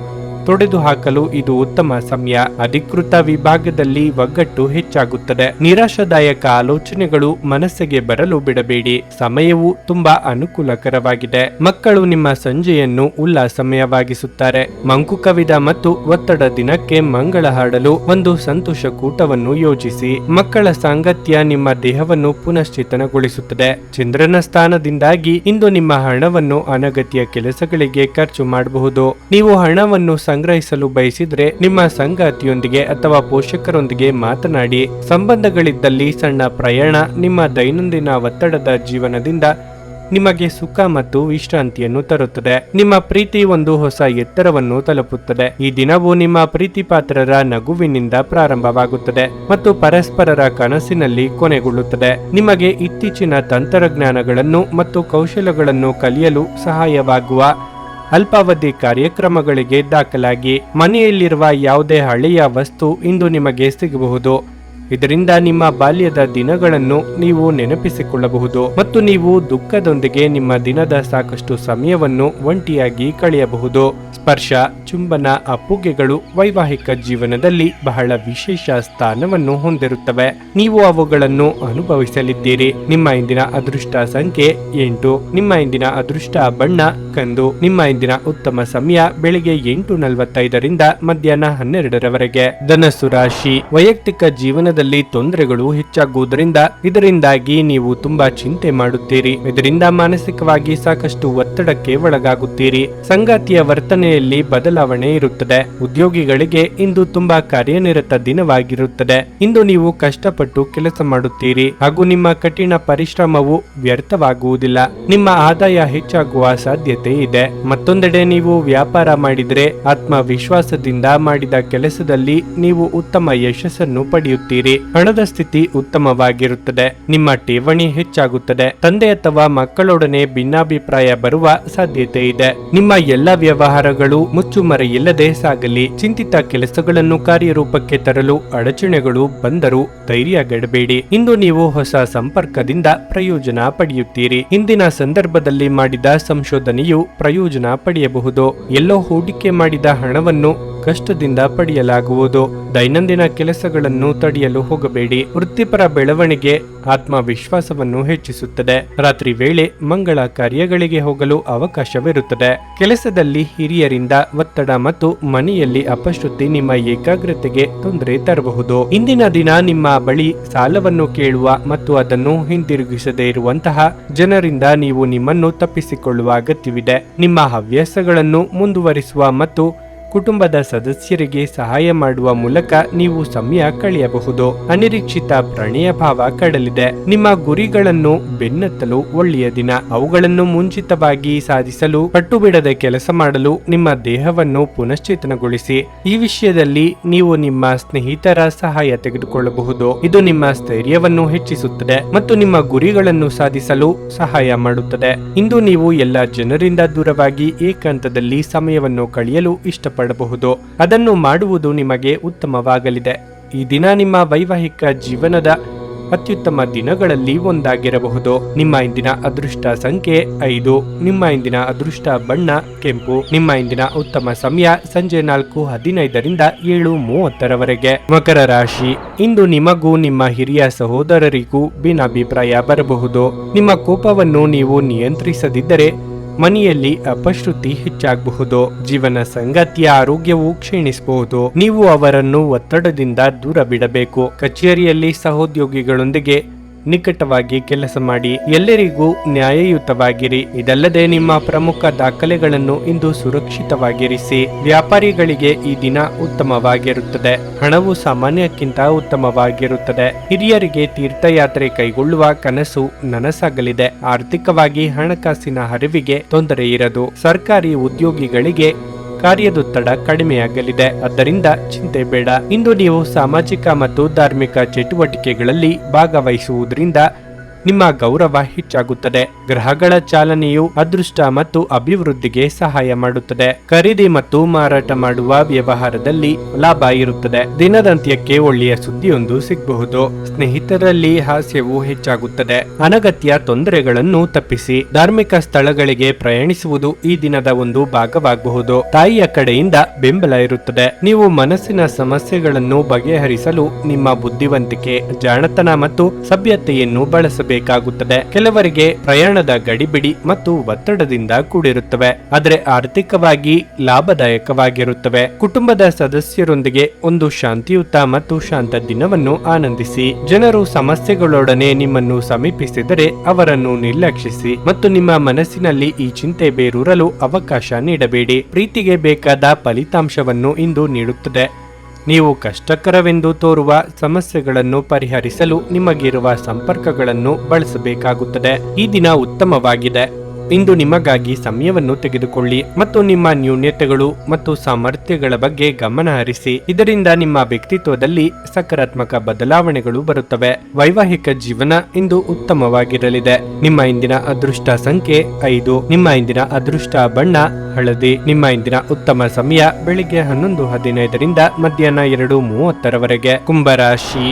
Speaker 1: ತೊಡೆದು ಹಾಕಲು ಇದು ಉತ್ತಮ ಸಮಯ. ಅಧಿಕೃತ ವಿಭಾಗದಲ್ಲಿ ಒಗ್ಗಟ್ಟು ಹೆಚ್ಚಾಗುತ್ತದೆ. ನಿರಾಶಾದಾಯಕ ಆಲೋಚನೆಗಳು ಮನಸ್ಸಿಗೆ ಬರಲು ಬಿಡಬೇಡಿ. ಸಮಯವು ತುಂಬಾ ಅನುಕೂಲಕರವಾಗಿದೆ. ಮಕ್ಕಳು ನಿಮ್ಮ ಸಂಜೆಯನ್ನು ಉಲ್ಲಾಸಮಯವಾಗಿಸುತ್ತಾರೆ. ಮಂಕು ಕವಿದ ಮತ್ತು ಒತ್ತಡ ದಿನಕ್ಕೆ ಮಂಗಳ ಹಾಡಲು ಒಂದು ಸಂತೋಷ ಕೂಟವನ್ನು ಯೋಜಿಸಿ. ಮಕ್ಕಳ ಸಾಂಗತ್ಯ ನಿಮ್ಮ ದೇಹವನ್ನು ಪುನಶ್ಚೇತನಗೊಳಿಸುತ್ತದೆ. ಚಂದ್ರನ ಸ್ಥಾನದಿಂದಾಗಿ ಇಂದು ನಿಮ್ಮ ಹಣವನ್ನು ಅನಗತ್ಯ ಕೆಲಸಗಳಿಗೆ ಖರ್ಚು ಮಾಡಬಹುದು. ನೀವು ಹಣವನ್ನು ಸಂಗ್ರಹಿಸಲು ಬಯಸಿದ್ರೆ ನಿಮ್ಮ ಸಂಗಾತಿಯೊಂದಿಗೆ ಅಥವಾ ಪೋಷಕರೊಂದಿಗೆ ಮಾತನಾಡಿ. ಸಂಬಂಧಗಳಿದ್ದಲ್ಲಿ ಸಣ್ಣ ಪ್ರಯಾಣ ನಿಮ್ಮ ದೈನಂದಿನ ಒತ್ತಡದ ಜೀವನದಿಂದ ನಿಮಗೆ ಸುಖ ಮತ್ತು ವಿಶ್ರಾಂತಿಯನ್ನು ತರುತ್ತದೆ. ನಿಮ್ಮ ಪ್ರೀತಿ ಒಂದು ಹೊಸ ಎತ್ತರವನ್ನು ತಲುಪುತ್ತದೆ. ಈ ದಿನವು ನಿಮ್ಮ ಪ್ರೀತಿ ಪಾತ್ರರ ನಗುವಿನಿಂದ ಪ್ರಾರಂಭವಾಗುತ್ತದೆ ಮತ್ತು ಪರಸ್ಪರರ ಕನಸಿನಲ್ಲಿ ಕೊನೆಗೊಳ್ಳುತ್ತದೆ. ನಿಮಗೆ ಇತ್ತೀಚಿನ ತಂತ್ರಜ್ಞಾನಗಳನ್ನು ಮತ್ತು ಕೌಶಲಗಳನ್ನು ಕಲಿಯಲು ಸಹಾಯವಾಗುವ ಅಲ್ಪಾವಧಿ ಕಾರ್ಯಕ್ರಮಗಳಿಗೆ ದಾಖಲಾಗಿ. ಮನೆಯಲ್ಲಿರುವ ಯಾವುದೇ ಹಳೆಯ ವಸ್ತು ಇಂದು ನಿಮಗೆ ಸಿಗಬಹುದು. ಇದರಿಂದ ನಿಮ್ಮ ಬಾಲ್ಯದ ದಿನಗಳನ್ನು ನೀವು ನೆನಪಿಸಿಕೊಳ್ಳಬಹುದು ಮತ್ತು ನೀವು ದುಃಖದೊಂದಿಗೆ ನಿಮ್ಮ ದಿನದ ಸಾಕಷ್ಟು ಸಮಯವನ್ನು ಒಂಟಿಯಾಗಿ ಕಳೆಯಬಹುದು. ಸ್ಪರ್ಶ, ಚುಂಬನ, ಅಪ್ಪುಗೆಗಳು ವೈವಾಹಿಕ ಜೀವನದಲ್ಲಿ ಬಹಳ ವಿಶೇಷ ಸ್ಥಾನವನ್ನು ಹೊಂದಿರುತ್ತವೆ. ನೀವು ಅವುಗಳನ್ನು ಅನುಭವಿಸಲಿದ್ದೀರಿ. ನಿಮ್ಮ ಇಂದಿನ ಅದೃಷ್ಟ ಸಂಖ್ಯೆ 8. ನಿಮ್ಮ ಇಂದಿನ ಅದೃಷ್ಟ ಬಣ್ಣ ಕಂದು. ನಿಮ್ಮ ಇಂದಿನ ಉತ್ತಮ ಸಮಯ ಬೆಳಿಗ್ಗೆ 8:45ರಿಂದ ಮಧ್ಯಾಹ್ನ 12ರವರೆಗೆ. ಧನಸ್ಸು ರಾಶಿ. ವೈಯಕ್ತಿಕ ಜೀವನದಲ್ಲಿ ತೊಂದರೆಗಳು ಹೆಚ್ಚಾಗುವುದರಿಂದ ಇದರಿಂದಾಗಿ ನೀವು ತುಂಬಾ ಚಿಂತೆ ಮಾಡುತ್ತೀರಿ. ಇದರಿಂದ ಮಾನಸಿಕವಾಗಿ ಸಾಕಷ್ಟು ಒತ್ತಡಕ್ಕೆ ಒಳಗಾಗುತ್ತೀರಿ. ಸಂಗಾತಿಯ ವರ್ತನೆಯಲ್ಲಿ ಬದಲಾವಣೆ ಇರುತ್ತದೆ. ಉದ್ಯೋಗಿಗಳಿಗೆ ಇಂದು ತುಂಬಾ ಕಾರ್ಯನಿರತ ದಿನವಾಗಿರುತ್ತದೆ. ಇಂದು ನೀವು ಕಷ್ಟಪಟ್ಟು ಕೆಲಸ ಮಾಡುತ್ತೀರಿ ಹಾಗೂ ನಿಮ್ಮ ಕಠಿಣ ಪರಿಶ್ರಮವು ವ್ಯರ್ಥವಾಗುವುದಿಲ್ಲ. ನಿಮ್ಮ ಆದಾಯ ಹೆಚ್ಚಾಗುವ ಸಾಧ್ಯತೆ ಸಾಧ್ಯತೆ ಇದೆ. ಮತ್ತೊಂದೆಡೆ ನೀವು ವ್ಯಾಪಾರ ಮಾಡಿದ್ರೆ ಆತ್ಮವಿಶ್ವಾಸದಿಂದ ಮಾಡಿದ ಕೆಲಸದಲ್ಲಿ ನೀವು ಉತ್ತಮ ಯಶಸ್ಸನ್ನು ಪಡೆಯುತ್ತೀರಿ. ಹಣದ ಸ್ಥಿತಿ ಉತ್ತಮವಾಗಿರುತ್ತದೆ. ನಿಮ್ಮ ಠೇವಣಿ ಹೆಚ್ಚಾಗುತ್ತದೆ. ತಂದೆ ಅಥವಾ ಮಕ್ಕಳೊಡನೆ ಭಿನ್ನಾಭಿಪ್ರಾಯ ಬರುವ ಸಾಧ್ಯತೆ ಇದೆ. ನಿಮ್ಮ ಎಲ್ಲ ವ್ಯವಹಾರಗಳು ಮುಚ್ಚುಮರೆಯಿಲ್ಲದೆ ಸಾಗಲಿ. ಚಿಂತಿತ ಕೆಲಸಗಳನ್ನು ಕಾರ್ಯರೂಪಕ್ಕೆ ತರಲು ಅಡಚಣೆಗಳು ಬಂದರೂ ಧೈರ್ಯಗೆಡಬೇಡಿ. ಇಂದು ನೀವು ಹೊಸ ಸಂಪರ್ಕದಿಂದ ಪ್ರಯೋಜನ ಪಡೆಯುತ್ತೀರಿ. ಇಂದಿನ ಸಂದರ್ಭದಲ್ಲಿ ಮಾಡಿದ ಸಂಶೋಧನೆಯು ಪ್ರಯೋಜನ ಪಡೆಯಬಹುದು. ಎಲ್ಲೋ ಹೂಡಿಕೆ ಮಾಡಿದ ಹಣವನ್ನು ಕಷ್ಟದಿಂದ ಪಡೆಯಲಾಗುವುದು. ದೈನಂದಿನ ಕೆಲಸಗಳನ್ನು ತಡೆಯಲು ಹೋಗಬೇಡಿ. ವೃತ್ತಿಪರ ಬೆಳವಣಿಗೆ ಆತ್ಮವಿಶ್ವಾಸವನ್ನು ಹೆಚ್ಚಿಸುತ್ತದೆ. ರಾತ್ರಿ ವೇಳೆ ಮಂಗಳ ಕಾರ್ಯಗಳಿಗೆ ಹೋಗಲು ಅವಕಾಶವಿರುತ್ತದೆ. ಕೆಲಸದಲ್ಲಿ ಹಿರಿಯರಿಂದ ಒತ್ತಡ ಮತ್ತು ಮನೆಯಲ್ಲಿ ಅಪಶ್ರುತಿ ನಿಮ್ಮ ಏಕಾಗ್ರತೆಗೆ ತೊಂದರೆ ತರಬಹುದು. ಇಂದಿನ ದಿನ ನಿಮ್ಮ ಬಳಿ ಸಾಲವನ್ನು ಕೇಳುವ ಮತ್ತು ಅದನ್ನು ಹಿಂದಿರುಗಿಸದೇ ಇರುವಂತಹ ಜನರಿಂದ ನೀವು ನಿಮ್ಮನ್ನು ತಪ್ಪಿಸಿಕೊಳ್ಳುವ ಅಗತ್ಯವಿದೆ. ನಿಮ್ಮ ಹವ್ಯಾಸಗಳನ್ನು ಮುಂದುವರಿಸುವ ಮತ್ತು ಕುಟುಂಬದ ಸದಸ್ಯರಿಗೆ ಸಹಾಯ ಮಾಡುವ ಮೂಲಕ ನೀವು ಸಮಯ ಕಳೆಯಬಹುದು. ಅನಿರೀಕ್ಷಿತ ಪ್ರಣಯ ಭಾವ ಕಡಲಿದೆ. ನಿಮ್ಮ ಗುರಿಗಳನ್ನು ಬೆನ್ನತ್ತಲು ಒಳ್ಳೆಯ ದಿನ. ಅವುಗಳನ್ನು ಮುಂಚಿತವಾಗಿ ಸಾಧಿಸಲು ಪಟ್ಟುಬಿಡದೆ ಕೆಲಸ ಮಾಡಲು ನಿಮ್ಮ ದೇಹವನ್ನು ಪುನಶ್ಚೇತನಗೊಳಿಸಿ. ಈ ವಿಷಯದಲ್ಲಿ ನೀವು ನಿಮ್ಮ ಸ್ನೇಹಿತರ ಸಹಾಯ ತೆಗೆದುಕೊಳ್ಳಬಹುದು. ಇದು ನಿಮ್ಮ ಸ್ಥೈರ್ಯವನ್ನು ಹೆಚ್ಚಿಸುತ್ತದೆ ಮತ್ತು ನಿಮ್ಮ ಗುರಿಗಳನ್ನು ಸಾಧಿಸಲು ಸಹಾಯ ಮಾಡುತ್ತದೆ. ಇಂದು ನೀವು ಎಲ್ಲ ಜನರಿಂದ ದೂರವಾಗಿ ಏಕಾಂತದಲ್ಲಿ ಸಮಯವನ್ನು ಕಳೆಯಲು ಇಷ್ಟಪಡಬಹುದು. ಅದನ್ನು ಮಾಡುವುದು ನಿಮಗೆ ಉತ್ತಮವಾಗಲಿದೆ. ಈ ದಿನ ನಿಮ್ಮ ವೈವಾಹಿಕ ಜೀವನದ ಅತ್ಯುತ್ತಮ ದಿನಗಳಲ್ಲಿ ಒಂದಾಗಿರಬಹುದು. ನಿಮ್ಮ ಇಂದಿನ ಅದೃಷ್ಟ ಸಂಖ್ಯೆ 5. ನಿಮ್ಮ ಇಂದಿನ ಅದೃಷ್ಟ ಬಣ್ಣ ಕೆಂಪು. ನಿಮ್ಮ ಇಂದಿನ ಉತ್ತಮ ಸಮಯ ಸಂಜೆ 4:15ರಿಂದ 7:30ರವರೆಗೆ. ಮಕರ ರಾಶಿ. ಇಂದು ನಿಮಗೂ ನಿಮ್ಮ ಹಿರಿಯ ಸಹೋದರರಿಗೂ ಭಿನ್ನಾಭಿಪ್ರಾಯ ಬರಬಹುದು. ನಿಮ್ಮ ಕೋಪವನ್ನು ನೀವು ನಿಯಂತ್ರಿಸದಿದ್ದರೆ ಮನೆಯಲ್ಲಿ ಅಪಶ್ರುತಿ ಹೆಚ್ಚಾಗಬಹುದು. ಜೀವನ ಸಂಗಾತಿಯ ಆರೋಗ್ಯವು ಕ್ಷೀಣಿಸಬಹುದು. ನೀವು ಅವರನ್ನು ಒತ್ತಡದಿಂದ ದೂರ ಬಿಡಬೇಕು. ಕಚೇರಿಯಲ್ಲಿ ಸಹೋದ್ಯೋಗಿಗಳೊಂದಿಗೆ ನಿಕಟವಾಗಿ ಕೆಲಸ ಮಾಡಿ. ಎಲ್ಲರಿಗೂ ನ್ಯಾಯಯುತವಾಗಿರಿ. ಇದಲ್ಲದೆ ನಿಮ್ಮ ಪ್ರಮುಖ ದಾಖಲೆಗಳನ್ನು ಇಂದು ಸುರಕ್ಷಿತವಾಗಿರಿಸಿ. ವ್ಯಾಪಾರಿಗಳಿಗೆ ಈ ದಿನ ಉತ್ತಮವಾಗಿರುತ್ತದೆ. ಹಣವು ಸಾಮಾನ್ಯಕ್ಕಿಂತ ಉತ್ತಮವಾಗಿರುತ್ತದೆ. ಹಿರಿಯರಿಗೆ ತೀರ್ಥಯಾತ್ರೆ ಕೈಗೊಳ್ಳುವ ಕನಸು ನನಸಾಗಲಿದೆ. ಆರ್ಥಿಕವಾಗಿ ಹಣಕಾಸಿನ ಹರಿವಿಗೆ ತೊಂದರೆ ಇರದು. ಸರ್ಕಾರಿ ಉದ್ಯೋಗಿಗಳಿಗೆ ಕಾರ್ಯದೊತ್ತಡ ಕಡಿಮೆಯಾಗಲಿದೆ. ಆದ್ದರಿಂದ ಚಿಂತೆ ಬೇಡ. ಇಂದು ನೀವು ಸಾಮಾಜಿಕ ಮತ್ತು ಧಾರ್ಮಿಕ ಚಟುವಟಿಕೆಗಳಲ್ಲಿ ಭಾಗವಹಿಸುವುದರಿಂದ ನಿಮ್ಮ ಗೌರವ ಹೆಚ್ಚಾಗುತ್ತದೆ. ಗ್ರಹಗಳ ಚಾಲನೆಯು ಅದೃಷ್ಟ ಮತ್ತು ಅಭಿವೃದ್ಧಿಗೆ ಸಹಾಯ ಮಾಡುತ್ತದೆ. ಖರೀದಿ ಮತ್ತು ಮಾರಾಟ ಮಾಡುವ ವ್ಯವಹಾರದಲ್ಲಿ ಲಾಭ ಇರುತ್ತದೆ. ದಿನದಂತ್ಯಕ್ಕೆ ಒಳ್ಳೆಯ ಸುದ್ದಿಯೊಂದು ಸಿಗಬಹುದು. ಸ್ನೇಹಿತರಲ್ಲಿ ಹಾಸ್ಯವು ಹೆಚ್ಚಾಗುತ್ತದೆ. ಅನಗತ್ಯ ತೊಂದರೆಗಳನ್ನು ತಪ್ಪಿಸಿ. ಧಾರ್ಮಿಕ ಸ್ಥಳಗಳಿಗೆ ಪ್ರಯಾಣಿಸುವುದು ಈ ದಿನದ ಒಂದು ಭಾಗವಾಗಬಹುದು. ತಾಯಿಯ ಕಡೆಯಿಂದ ಬೆಂಬಲ ಇರುತ್ತದೆ. ನೀವು ಮನಸ್ಸಿನ ಸಮಸ್ಯೆಗಳನ್ನು ಬಗೆಹರಿಸಲು ನಿಮ್ಮ ಬುದ್ಧಿವಂತಿಕೆ, ಜಾಣತನ ಮತ್ತು ಸಭ್ಯತೆಯನ್ನು ಬಳಸಬೇಕು. ಕೆಲವರಿಗೆ ಪ್ರಯಾಣದ ಗಡಿಬಿಡಿ ಮತ್ತು ಒತ್ತಡದಿಂದ ಕೂಡಿರುತ್ತವೆ, ಆದರೆ ಆರ್ಥಿಕವಾಗಿ ಲಾಭದಾಯಕವಾಗಿರುತ್ತವೆ. ಕುಟುಂಬದ ಸದಸ್ಯರೊಂದಿಗೆ ಒಂದು ಶಾಂತಿಯುತ ಮತ್ತು ಶಾಂತ ದಿನವನ್ನು ಆನಂದಿಸಿ. ಜನರು ಸಮಸ್ಯೆಗಳೊಡನೆ ನಿಮ್ಮನ್ನು ಸಮೀಪಿಸಿದರೆ ಅವರನ್ನು ನಿರ್ಲಕ್ಷಿಸಿ ಮತ್ತು ನಿಮ್ಮ ಮನಸ್ಸಿನಲ್ಲಿ ಈ ಚಿಂತೆ ಬೇರೂರಲು ಅವಕಾಶ ನೀಡಬೇಡಿ. ಪ್ರೀತಿಗೆ ಬೇಕಾದ ಫಲಿತಾಂಶವನ್ನು ಇಂದು ನೀಡುತ್ತದೆ. ನೀವು ಕಷ್ಟಕರವೆಂದು ತೋರುವ ಸಮಸ್ಯೆಗಳನ್ನು ಪರಿಹರಿಸಲು ನಿಮಗಿರುವ ಸಂಪರ್ಕಗಳನ್ನು ಬಳಸಬೇಕಾಗುತ್ತದೆ. ಈ ದಿನ ಉತ್ತಮವಾಗಿದೆ. ಇಂದು ನಿಮಗಾಗಿ ಸಮಯವನ್ನು ತೆಗೆದುಕೊಳ್ಳಿ ಮತ್ತು ನಿಮ್ಮ ನ್ಯೂನತೆಗಳು ಮತ್ತು ಸಾಮರ್ಥ್ಯಗಳ ಬಗ್ಗೆ ಗಮನ ಹರಿಸಿ. ಇದರಿಂದ ನಿಮ್ಮ ವ್ಯಕ್ತಿತ್ವದಲ್ಲಿ ಸಕಾರಾತ್ಮಕ ಬದಲಾವಣೆಗಳು ಬರುತ್ತವೆ. ವೈವಾಹಿಕ ಜೀವನ ಇಂದು ಉತ್ತಮವಾಗಿರಲಿದೆ. ನಿಮ್ಮ ಇಂದಿನ ಅದೃಷ್ಟ ಸಂಖ್ಯೆ 5. ನಿಮ್ಮ ಇಂದಿನ ಅದೃಷ್ಟ ಬಣ್ಣ ಹಳದಿ. ನಿಮ್ಮ ಇಂದಿನ ಉತ್ತಮ ಸಮಯ ಬೆಳಿಗ್ಗೆ 11:15ರಿಂದ ಮಧ್ಯಾಹ್ನ 2:30ರವರೆಗೆ. ಕುಂಭರಾಶಿ.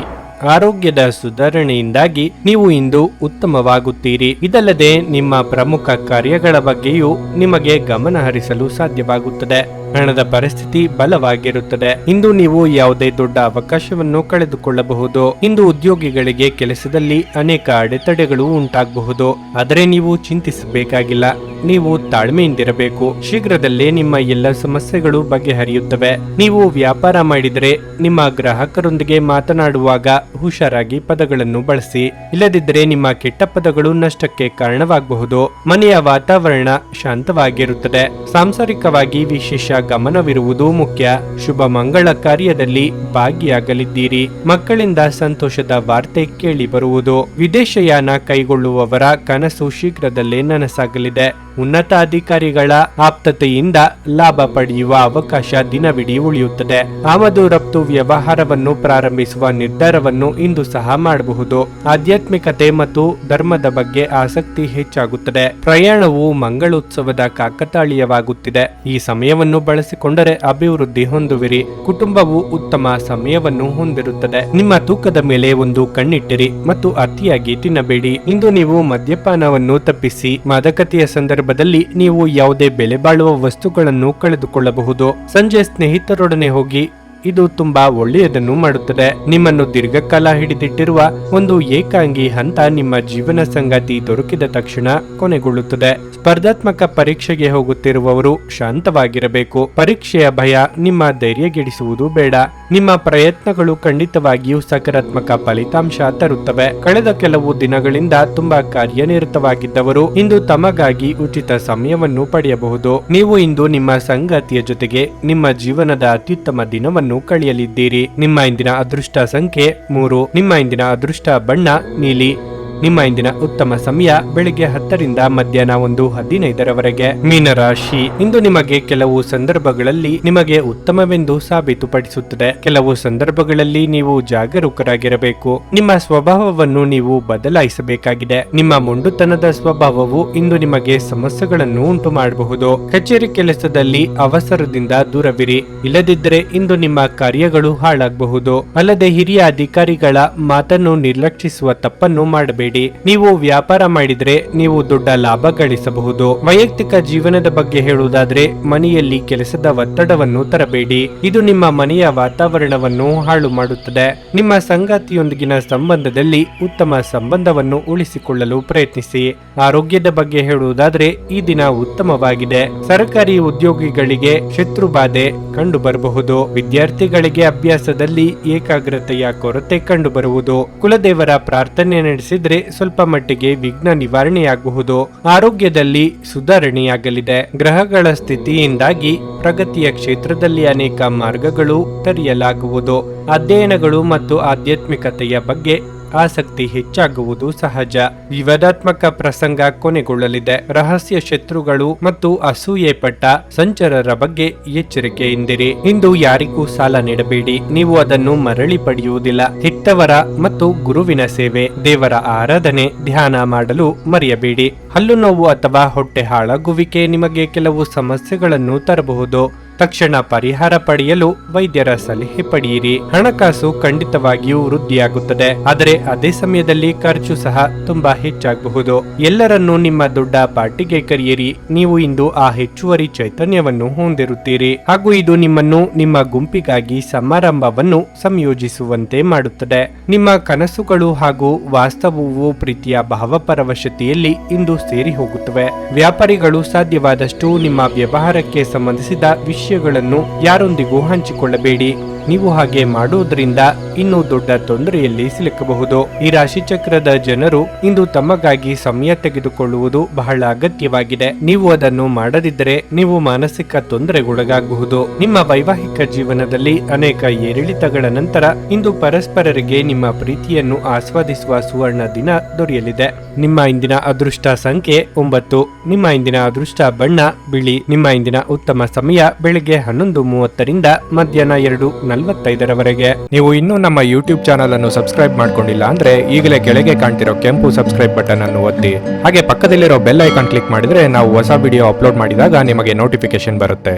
Speaker 1: ಆರೋಗ್ಯದ ಸುಧಾರಣೆಯಿಂದಾಗಿ ನೀವು ಇಂದು ಉತ್ತಮವಾಗುತ್ತೀರಿ. ಇದಲ್ಲದೆ ನಿಮ್ಮ ಪ್ರಮುಖ ಕಾರ್ಯಗಳ ಬಗ್ಗೆಯೂ ನಿಮಗೆ ಗಮನ ಹರಿಸಲು ಸಾಧ್ಯವಾಗುತ್ತದೆ. ಹಣದ ಪರಿಸ್ಥಿತಿ ಬಲವಾಗಿರುತ್ತದೆ. ಇಂದು ನೀವು ಯಾವುದೇ ದೊಡ್ಡ ಅವಕಾಶವನ್ನು ಕಳೆದುಕೊಳ್ಳಬಹುದು. ಇಂದು ಉದ್ಯೋಗಿಗಳಿಗೆ ಕೆಲಸದಲ್ಲಿ ಅನೇಕ ಅಡೆತಡೆಗಳು ಉಂಟಾಗಬಹುದು, ಆದರೆ ನೀವು ಚಿಂತಿಸಬೇಕಾಗಿಲ್ಲ. ನೀವು ತಾಳ್ಮೆಯಿಂದಿರಬೇಕು. ಶೀಘ್ರದಲ್ಲೇ ನಿಮ್ಮ ಎಲ್ಲ ಸಮಸ್ಯೆಗಳು ಬಗೆಹರಿಯುತ್ತವೆ. ನೀವು ವ್ಯಾಪಾರ ಮಾಡಿದರೆ ನಿಮ್ಮ ಗ್ರಾಹಕರೊಂದಿಗೆ ಮಾತನಾಡುವಾಗ ಹುಷಾರಾಗಿ ಪದಗಳನ್ನು ಬಳಸಿ. ಇಲ್ಲದಿದ್ದರೆ ನಿಮ್ಮ ಕೆಟ್ಟ ಪದಗಳು ನಷ್ಟಕ್ಕೆ ಕಾರಣವಾಗಬಹುದು. ಮನೆಯ ವಾತಾವರಣ ಶಾಂತವಾಗಿರುತ್ತದೆ. ಸಾಂಸಾರಿಕವಾಗಿ ವಿಶೇಷ ಗಮನವಿರುವುದು ಮುಖ್ಯ. ಶುಭ ಮಂಗಳ ಕಾರ್ಯದಲ್ಲಿ ಭಾಗಿಯಾಗಲಿದ್ದೀರಿ. ಮಕ್ಕಳಿಂದ ಸಂತೋಷದ ವಾರ್ತೆ ಕೇಳಿ ಬರುವುದು. ವಿದೇಶಯಾನ ಕೈಗೊಳ್ಳುವವರ ಕನಸು ಶೀಘ್ರದಲ್ಲೇ ನನಸಾಗಲಿದೆ. ಉನ್ನತ ಅಧಿಕಾರಿಗಳ ಆಪ್ತತೆಯಿಂದ ಲಾಭ ಪಡೆಯುವ ಅವಕಾಶ ದಿನವಿಡೀ ಉಳಿಯುತ್ತದೆ. ಆಮದು ರಫ್ತು ವ್ಯವಹಾರವನ್ನು ಪ್ರಾರಂಭಿಸುವ ನಿರ್ಧಾರವನ್ನು ಇಂದು ಸಹ ಮಾಡಬಹುದು. ಆಧ್ಯಾತ್ಮಿಕತೆ ಮತ್ತು ಧರ್ಮದ ಬಗ್ಗೆ ಆಸಕ್ತಿ ಹೆಚ್ಚಾಗುತ್ತದೆ. ಪ್ರಯಾಣವು ಮಂಗಳೋತ್ಸವದ ಕಾಕತಾಳೀಯವಾಗುತ್ತಿದೆ. ಈ ಸಮಯವನ್ನು ಬಳಸಿಕೊಂಡರೆ ಅಭಿವೃದ್ಧಿ ಹೊಂದುವಿರಿ. ಕುಟುಂಬವು ಉತ್ತಮ ಸಮಯವನ್ನು ಹೊಂದಿರುತ್ತದೆ. ನಿಮ್ಮ ತೂಕದ ಮೇಲೆ ಒಂದು ಕಣ್ಣಿಟ್ಟಿರಿ ಮತ್ತು ಅತಿಯಾಗಿ ತಿನ್ನಬೇಡಿ. ಇಂದು ನೀವು ಮದ್ಯಪಾನವನ್ನು ತಪ್ಪಿಸಿ. ಮಾದಕತೆಯ ಸಂದರ್ಭದಲ್ಲಿ ನೀವು ಯಾವುದೇ ಬೆಲೆ ಬಾಳುವ ವಸ್ತುಗಳನ್ನು ಕಳೆದುಕೊಳ್ಳಬಹುದು. ಸಂಜೆ ಸ್ನೇಹಿತರೊಡನೆ ಹೋಗಿ. ಇದು ತುಂಬಾ ಒಳ್ಳೆಯದನ್ನು ಮಾಡುತ್ತದೆ. ನಿಮ್ಮನ್ನು ದೀರ್ಘಕಾಲ ಹಿಡಿದಿಟ್ಟಿರುವ ಒಂದು ಏಕಾಂಗಿ ಹಂತ ನಿಮ್ಮ ಜೀವನ ಸಂಗಾತಿ ದೊರಕಿದ ತಕ್ಷಣ ಕೊನೆಗೊಳ್ಳುತ್ತದೆ. ಸ್ಪರ್ಧಾತ್ಮಕ ಪರೀಕ್ಷೆಗೆ ಹೋಗುತ್ತಿರುವವರು ಶಾಂತವಾಗಿರಬೇಕು. ಪರೀಕ್ಷೆಯ ಭಯ ನಿಮ್ಮ ಧೈರ್ಯಗೆಡಿಸುವುದು ಬೇಡ. ನಿಮ್ಮ ಪ್ರಯತ್ನಗಳು ಖಂಡಿತವಾಗಿಯೂ ಸಕಾರಾತ್ಮಕ ಫಲಿತಾಂಶ ತರುತ್ತವೆ. ಕಳೆದ ಕೆಲವು ದಿನಗಳಿಂದ ತುಂಬಾ ಕಾರ್ಯನಿರತವಾಗಿದ್ದವರು ಇಂದು ತಮಗಾಗಿ ಉಚಿತ ಸಮಯವನ್ನು ಪಡೆಯಬಹುದು. ನೀವು ಇಂದು ನಿಮ್ಮ ಸಂಗಾತಿಯ ಜೊತೆಗೆ ನಿಮ್ಮ ಜೀವನದ ಅತ್ಯುತ್ತಮ ದಿನವನ್ನು ಕಳೆಯಲಿದ್ದೀರಿ. ನಿಮ್ಮ ಇಂದಿನ ಅದೃಷ್ಟ ಸಂಖ್ಯೆ 3. ನಿಮ್ಮ ಇಂದಿನ ಅದೃಷ್ಟ ಬಣ್ಣ ನೀಲಿ. ನಿಮ್ಮ ಇಂದಿನ ಉತ್ತಮ ಸಮಯ ಬೆಳಿಗ್ಗೆ 10 ರಿಂದ ಮಧ್ಯಾಹ್ನ 1:15 ಮೀನರಾಶಿ. ಇಂದು ನಿಮಗೆ ಕೆಲವು ಸಂದರ್ಭಗಳಲ್ಲಿ ನಿಮಗೆ ಉತ್ತಮವೆಂದು ಸಾಬೀತುಪಡಿಸುತ್ತದೆ. ಕೆಲವು ಸಂದರ್ಭಗಳಲ್ಲಿ ನೀವು ಜಾಗರೂಕರಾಗಿರಬೇಕು. ನಿಮ್ಮ ಸ್ವಭಾವವನ್ನು ನೀವು ಬದಲಾಯಿಸಬೇಕಾಗಿದೆ. ನಿಮ್ಮ ಮೊಂಡುತನದ ಸ್ವಭಾವವು ಇಂದು ನಿಮಗೆ ಸಮಸ್ಯೆಗಳನ್ನು ಉಂಟು ಮಾಡಬಹುದು. ಕಚೇರಿ ಕೆಲಸದಲ್ಲಿ ಅವಸರದಿಂದ ದೂರವಿರಿ. ಇಲ್ಲದಿದ್ದರೆ ಇಂದು ನಿಮ್ಮ ಕಾರ್ಯಗಳು ಹಾಳಾಗಬಹುದು. ಅಲ್ಲದೆ ಹಿರಿಯ ಅಧಿಕಾರಿಗಳ ಮಾತನ್ನು ನಿರ್ಲಕ್ಷಿಸುವ ತಪ್ಪನ್ನು ಮಾಡಬೇಡಿ. ನೀವು ವ್ಯಾಪಾರ ಮಾಡಿದ್ರೆ ನೀವು ದೊಡ್ಡ ಲಾಭ ಗಳಿಸಬಹುದು. ವೈಯಕ್ತಿಕ ಜೀವನದ ಬಗ್ಗೆ ಹೇಳುವುದಾದ್ರೆ ಮನೆಯಲ್ಲಿ ಕೆಲಸದ ಒತ್ತಡವನ್ನು ತರಬೇಡಿ. ಇದು ನಿಮ್ಮ ಮನೆಯ ವಾತಾವರಣವನ್ನು ಹಾಳು ಮಾಡುತ್ತದೆ. ನಿಮ್ಮ ಸಂಗಾತಿಯೊಂದಿಗಿನ ಸಂಬಂಧದಲ್ಲಿ ಉತ್ತಮ ಸಂಬಂಧವನ್ನು ಉಳಿಸಿಕೊಳ್ಳಲು ಪ್ರಯತ್ನಿಸಿ. ಆರೋಗ್ಯದ ಬಗ್ಗೆ ಹೇಳುವುದಾದ್ರೆ ಈ ದಿನ ಉತ್ತಮವಾಗಿದೆ. ಸರ್ಕಾರಿ ಉದ್ಯೋಗಿಗಳಿಗೆ ಶತ್ರುಬಾಧೆ ಕಂಡು ಬರಬಹುದು. ವಿದ್ಯಾರ್ಥಿಗಳಿಗೆ ಅಭ್ಯಾಸದಲ್ಲಿ ಏಕಾಗ್ರತೆಯ ಕೊರತೆ ಕಂಡು ಬರುವುದು. ಕುಲದೇವರ ಪ್ರಾರ್ಥನೆ ನಡೆಸಿದ್ರೆ ಸ್ವಲ್ಪ ಮಟ್ಟಿಗೆ ವಿಘ್ನ ನಿವಾರಣೆಯಾಗಬಹುದು. ಆರೋಗ್ಯದಲ್ಲಿ ಸುಧಾರಣೆಯಾಗಲಿದೆ. ಗ್ರಹಗಳ ಸ್ಥಿತಿಯಿಂದಾಗಿ ಪ್ರಗತಿಯ ಕ್ಷೇತ್ರದಲ್ಲಿ ಅನೇಕ ಮಾರ್ಗಗಳು ತೆರೆಯಲಾಗುವುದು. ಅಧ್ಯಯನಗಳು ಮತ್ತು ಆಧ್ಯಾತ್ಮಿಕತೆಯ ಬಗ್ಗೆ ಆಸಕ್ತಿ ಹೆಚ್ಚಾಗುವುದು ಸಹಜ. ವಿವಾದಾತ್ಮಕ ಪ್ರಸಂಗ ಕೊನೆಗೊಳ್ಳಲಿದೆ. ರಹಸ್ಯ ಶತ್ರುಗಳು ಮತ್ತು ಅಸೂಯೆ ಪಟ್ಟ ಸಂಚರರ ಬಗ್ಗೆ ಎಚ್ಚರಿಕೆಯಿಂದಿರಿ. ಇಂದು ಯಾರಿಗೂ ಸಾಲ ನೀಡಬೇಡಿ. ನೀವು ಅದನ್ನು ಮರಳಿ ಪಡೆಯುವುದಿಲ್ಲ. ಹೆತ್ತವರ ಮತ್ತು ಗುರುವಿನ ಸೇವೆ, ದೇವರ ಆರಾಧನೆ, ಧ್ಯಾನ ಮಾಡಲು ಮರೆಯಬೇಡಿ. ಹಲ್ಲು ನೋವು ಅಥವಾ ಹೊಟ್ಟೆ ಹಾಳಾಗುವಿಕೆ ನಿಮಗೆ ಕೆಲವು ಸಮಸ್ಯೆಗಳನ್ನು ತರಬಹುದು. ತಕ್ಷಣ ಪರಿಹಾರ ಪಡೆಯಲು ವೈದ್ಯರ ಸಲಹೆ ಪಡೆಯಿರಿ. ಹಣಕಾಸು ಖಂಡಿತವಾಗಿಯೂ ವೃದ್ಧಿಯಾಗುತ್ತದೆ. ಆದರೆ ಅದೇ ಸಮಯದಲ್ಲಿ ಖರ್ಚು ಸಹ ತುಂಬಾ ಹೆಚ್ಚಾಗಬಹುದು. ಎಲ್ಲರನ್ನೂ ನಿಮ್ಮ ದೊಡ್ಡ ಪಾರ್ಟಿಗೆ ಕರೆಯಿರಿ. ನೀವು ಇಂದು ಆ ಹೆಚ್ಚುವರಿ ಚೈತನ್ಯವನ್ನು ಹೊಂದಿರುತ್ತೀರಿ ಹಾಗೂ ಇದು ನಿಮ್ಮನ್ನು ನಿಮ್ಮ ಗುಂಪಿಗಾಗಿ ಸಮಾರಂಭವನ್ನು ಸಂಯೋಜಿಸುವಂತೆ ಮಾಡುತ್ತದೆ. ನಿಮ್ಮ ಕನಸುಗಳು ಹಾಗೂ ವಾಸ್ತವವು ಪ್ರೀತಿಯ ಭಾವಪರವಶತೆಯಲ್ಲಿ ಇಂದು ಸೇರಿ ಹೋಗುತ್ತವೆ. ವ್ಯಾಪಾರಿಗಳು ಸಾಧ್ಯವಾದಷ್ಟು ನಿಮ್ಮ ವ್ಯವಹಾರಕ್ಕೆ ಸಂಬಂಧಿಸಿದ ವಿಷಯಗಳನ್ನು ಯಾರೊಂದಿಗೂ ಹಂಚಿಕೊಳ್ಳಬೇಡಿ. ನೀವು ಹಾಗೆ ಮಾಡುವುದರಿಂದ ಇನ್ನೂ ದೊಡ್ಡ ತೊಂದರೆಯಲ್ಲಿ ಸಿಲುಕಬಹುದು. ಈ ರಾಶಿ ಚಕ್ರದ ಜನರು ಇಂದು ತಮಗಾಗಿ ಸಮಯ ತೆಗೆದುಕೊಳ್ಳುವುದು ಬಹಳ ಅಗತ್ಯವಾಗಿದೆ. ನೀವು ಅದನ್ನು ಮಾಡದಿದ್ದರೆ ನೀವು ಮಾನಸಿಕ ತೊಂದರೆಗೊಳಗಾಗಬಹುದು. ನಿಮ್ಮ ವೈವಾಹಿಕ ಜೀವನದಲ್ಲಿ ಅನೇಕ ಏರಿಳಿತಗಳ ನಂತರ ಇಂದು ಪರಸ್ಪರರಿಗೆ ನಿಮ್ಮ ಪ್ರೀತಿಯನ್ನು ಆಸ್ವಾದಿಸುವ ಸುವರ್ಣ ದಿನ ದೊರೆಯಲಿದೆ. ನಿಮ್ಮ ಇಂದಿನ ಅದೃಷ್ಟ ಸಂಖ್ಯೆ 9. ನಿಮ್ಮ ಇಂದಿನ ಅದೃಷ್ಟ ಬಣ್ಣ ಬಿಳಿ. ನಿಮ್ಮ ಇಂದಿನ ಉತ್ತಮ ಸಮಯ ಬೆಳಿಗ್ಗೆ 11:30 ರಿಂದ ಮಧ್ಯಾಹ್ನ 2:45 ನೀವು ಇನ್ನೂ ನಮ್ಮ ಯೂಟ್ಯೂಬ್ ಚಾನಲ್ ಅನ್ನು ಸಬ್ಸ್ಕ್ರೈಬ್ ಮಾಡ್ಕೊಂಡಿಲ್ಲ ಅಂದ್ರೆ ಈಗಲೇ ಕೆಳಗೆ ಕಾಣ್ತಿರೋ ಕೆಂಪು ಸಬ್ಸ್ಕ್ರೈಬ್ ಬಟನ್ ಅನ್ನು ಒತ್ತಿ. ಹಾಗೆ ಪಕ್ಕದಲ್ಲಿರೋ ಬೆಲ್ ಐಕಾನ್ ಕ್ಲಿಕ್ ಮಾಡಿದ್ರೆ ನಾವು ಹೊಸ ವಿಡಿಯೋ ಅಪ್ಲೋಡ್ ಮಾಡಿದಾಗ ನಿಮಗೆ ನೋಟಿಫಿಕೇಶನ್ ಬರುತ್ತೆ.